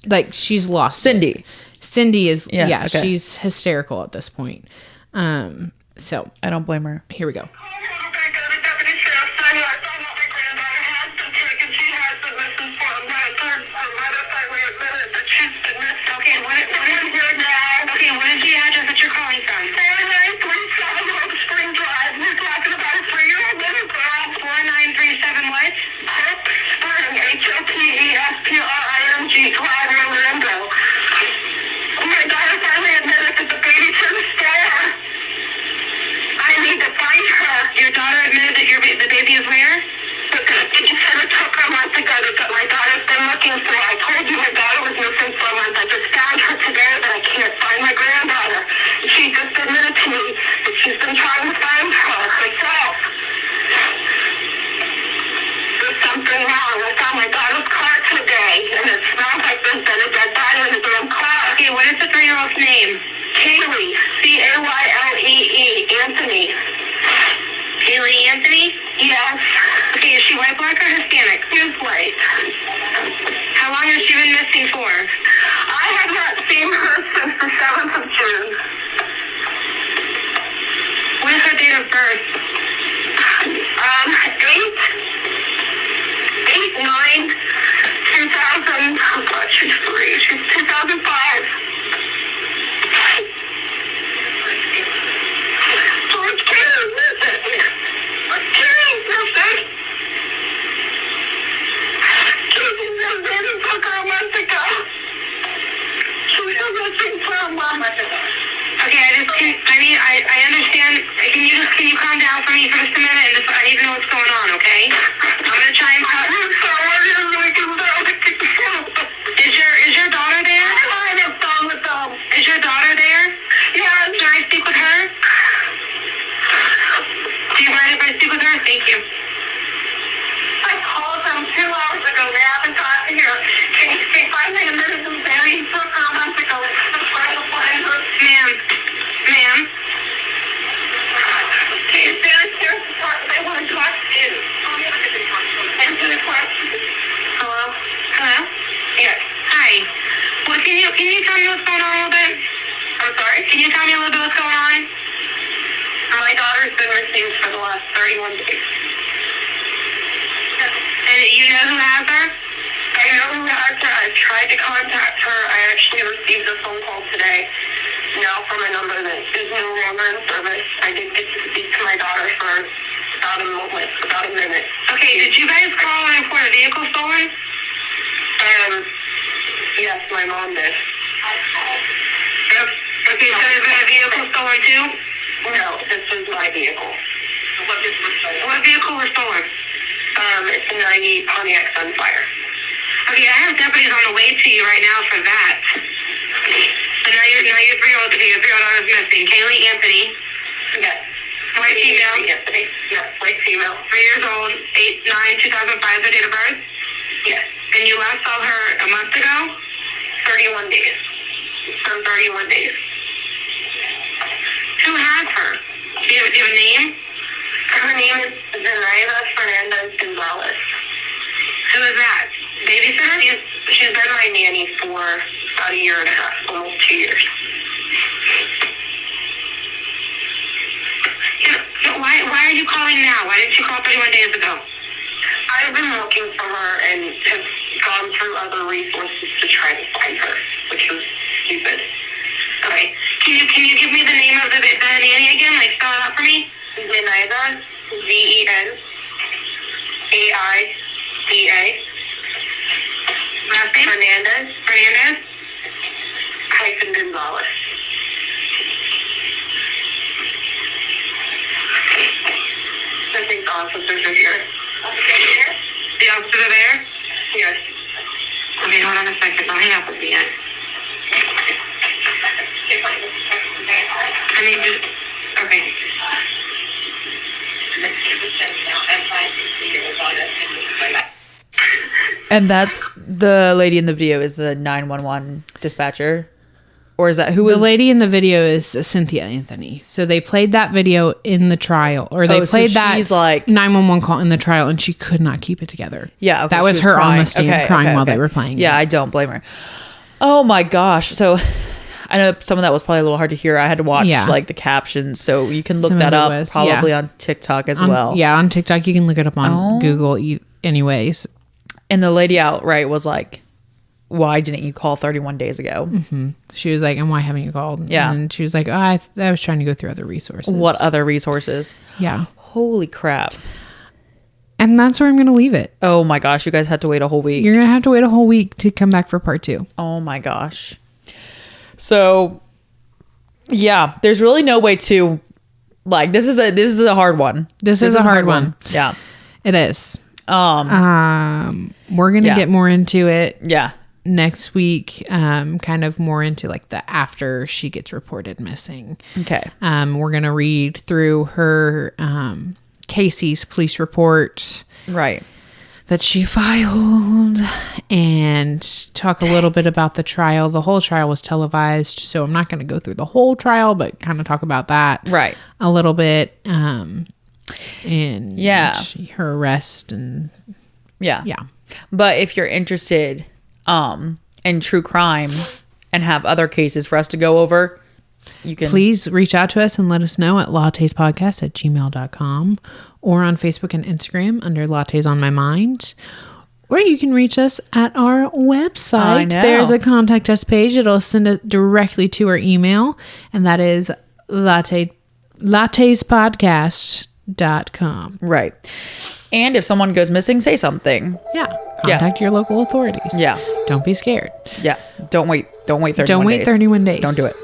like, she's lost. Cindy is okay. She's hysterical at this point. So I don't blame her. Here we go. Name Caylee, Caylee Anthony. Caylee Anthony? Yes. Okay, is she white, black, or Hispanic? She's white. How long has she been missing for? I have not seen her since the 7th of June. What is her date of birth? 8/9/2000. Oh God, she's 3. She's 2005. I understand. Can you calm down for me for just a minute? And I need to know what's going on, okay? I'm gonna try and talk. Is your daughter there? I'm on the phone with them. Is your daughter there? Yeah. Can I speak with her? Do you mind if I speak with her? Thank you. I called them 2 hours ago. They haven't gotten here. They finally admitted them very took her a month ago. Ma'am. They want to talk to you. Answer the question. Hello? Yes. Hi. Well, can you tell me what's going on a little bit? I'm sorry? Can you tell me a little bit what's going on? My daughter's been missing for the last 31 days. And you know who has her? I know who has her. I've tried to contact her. I actually received a phone call today. now from a number that is no longer in service. I did get to speak to my daughter for about a minute. Okay, did you guys call and report a vehicle stolen? Yes, my mom did. Yep. Okay, so is it a vehicle stolen too? No, this is my vehicle. What vehicle was stolen? It's a 98 Pontiac Sunfire. Okay, I have deputies on the way to you right now for that. So now your 3-year-old daughter is missing. Caylee Anthony. Yes. White female. Yesterday. Yes, white female. 3 years old, 8/9/2005, the date of birth? Yes. And you last saw her a month ago? 31 days. From 31 days. Who has her? Do you have a name? Her name is Zenaida Fernandez Gonzalez. Who is that? Babysitter? She's been my nanny for about a year and a half, almost 2 years. Why are you calling now? Why didn't you call 31 days ago? I've been looking for her and have gone through other resources to try to find her, which was stupid. Okay. Can you give me the name of the nanny again? Like, spell it out for me? Zenaida, Zenaida. Last name? Fernandez. Hyphen Gonzalez. I think the officers are here. The officers are there? Yes. Okay, hold on a second. Don't hang up with me yet. I need to... Okay. And that's the lady in the video is the 911 dispatcher? Or is that who was... The lady in the video is Cynthia Anthony. So they played that video in the trial. Or they played that she's like 911 call in the trial, and she could not keep it together. Yeah, okay, that was her crying. on the stand crying while they were playing. Yeah, I don't blame her. Oh my gosh. So I know some of that was probably a little hard to hear. I had to watch like the captions. So you can look Some that of it up was, probably on TikTok as well. Yeah, on TikTok. You can look it up on Google anyways. And the lady outright was like, why didn't you call 31 days ago? Mm-hmm. She was like, and why haven't you called? Yeah. And she was like, oh, I was trying to go through other resources. What other resources? Yeah. Holy crap. And that's where I'm going to leave it. Oh my gosh. You guys had to wait a whole week. You're going to have to wait a whole week to come back for part 2. Oh my gosh. So yeah, there's really no way to like, this is a hard one. This is a hard one. Yeah, it is. We're going to get more into it. Yeah. Next week, kind of more into like the after she gets reported missing. Okay. We're going to read through her Casey's police report. Right. That she filed and talk a little bit about the trial. The whole trial was televised, so I'm not going to go through the whole trial, but kind of talk about that a little bit. And her arrest and yeah. But if you're interested in true crime and have other cases for us to go over, you can please reach out to us and let us know at lattespodcast@gmail.com or on Facebook and Instagram under Lattes on My Mind. Or you can reach us at our website. There's a contact us page. It'll send it directly to our email, and that is lattespodcast.com. Right. And if someone goes missing, say something. Yeah. Contact your local authorities. Yeah. Don't be scared. Yeah. Don't wait 31 days. Don't wait 31 days. Don't do it.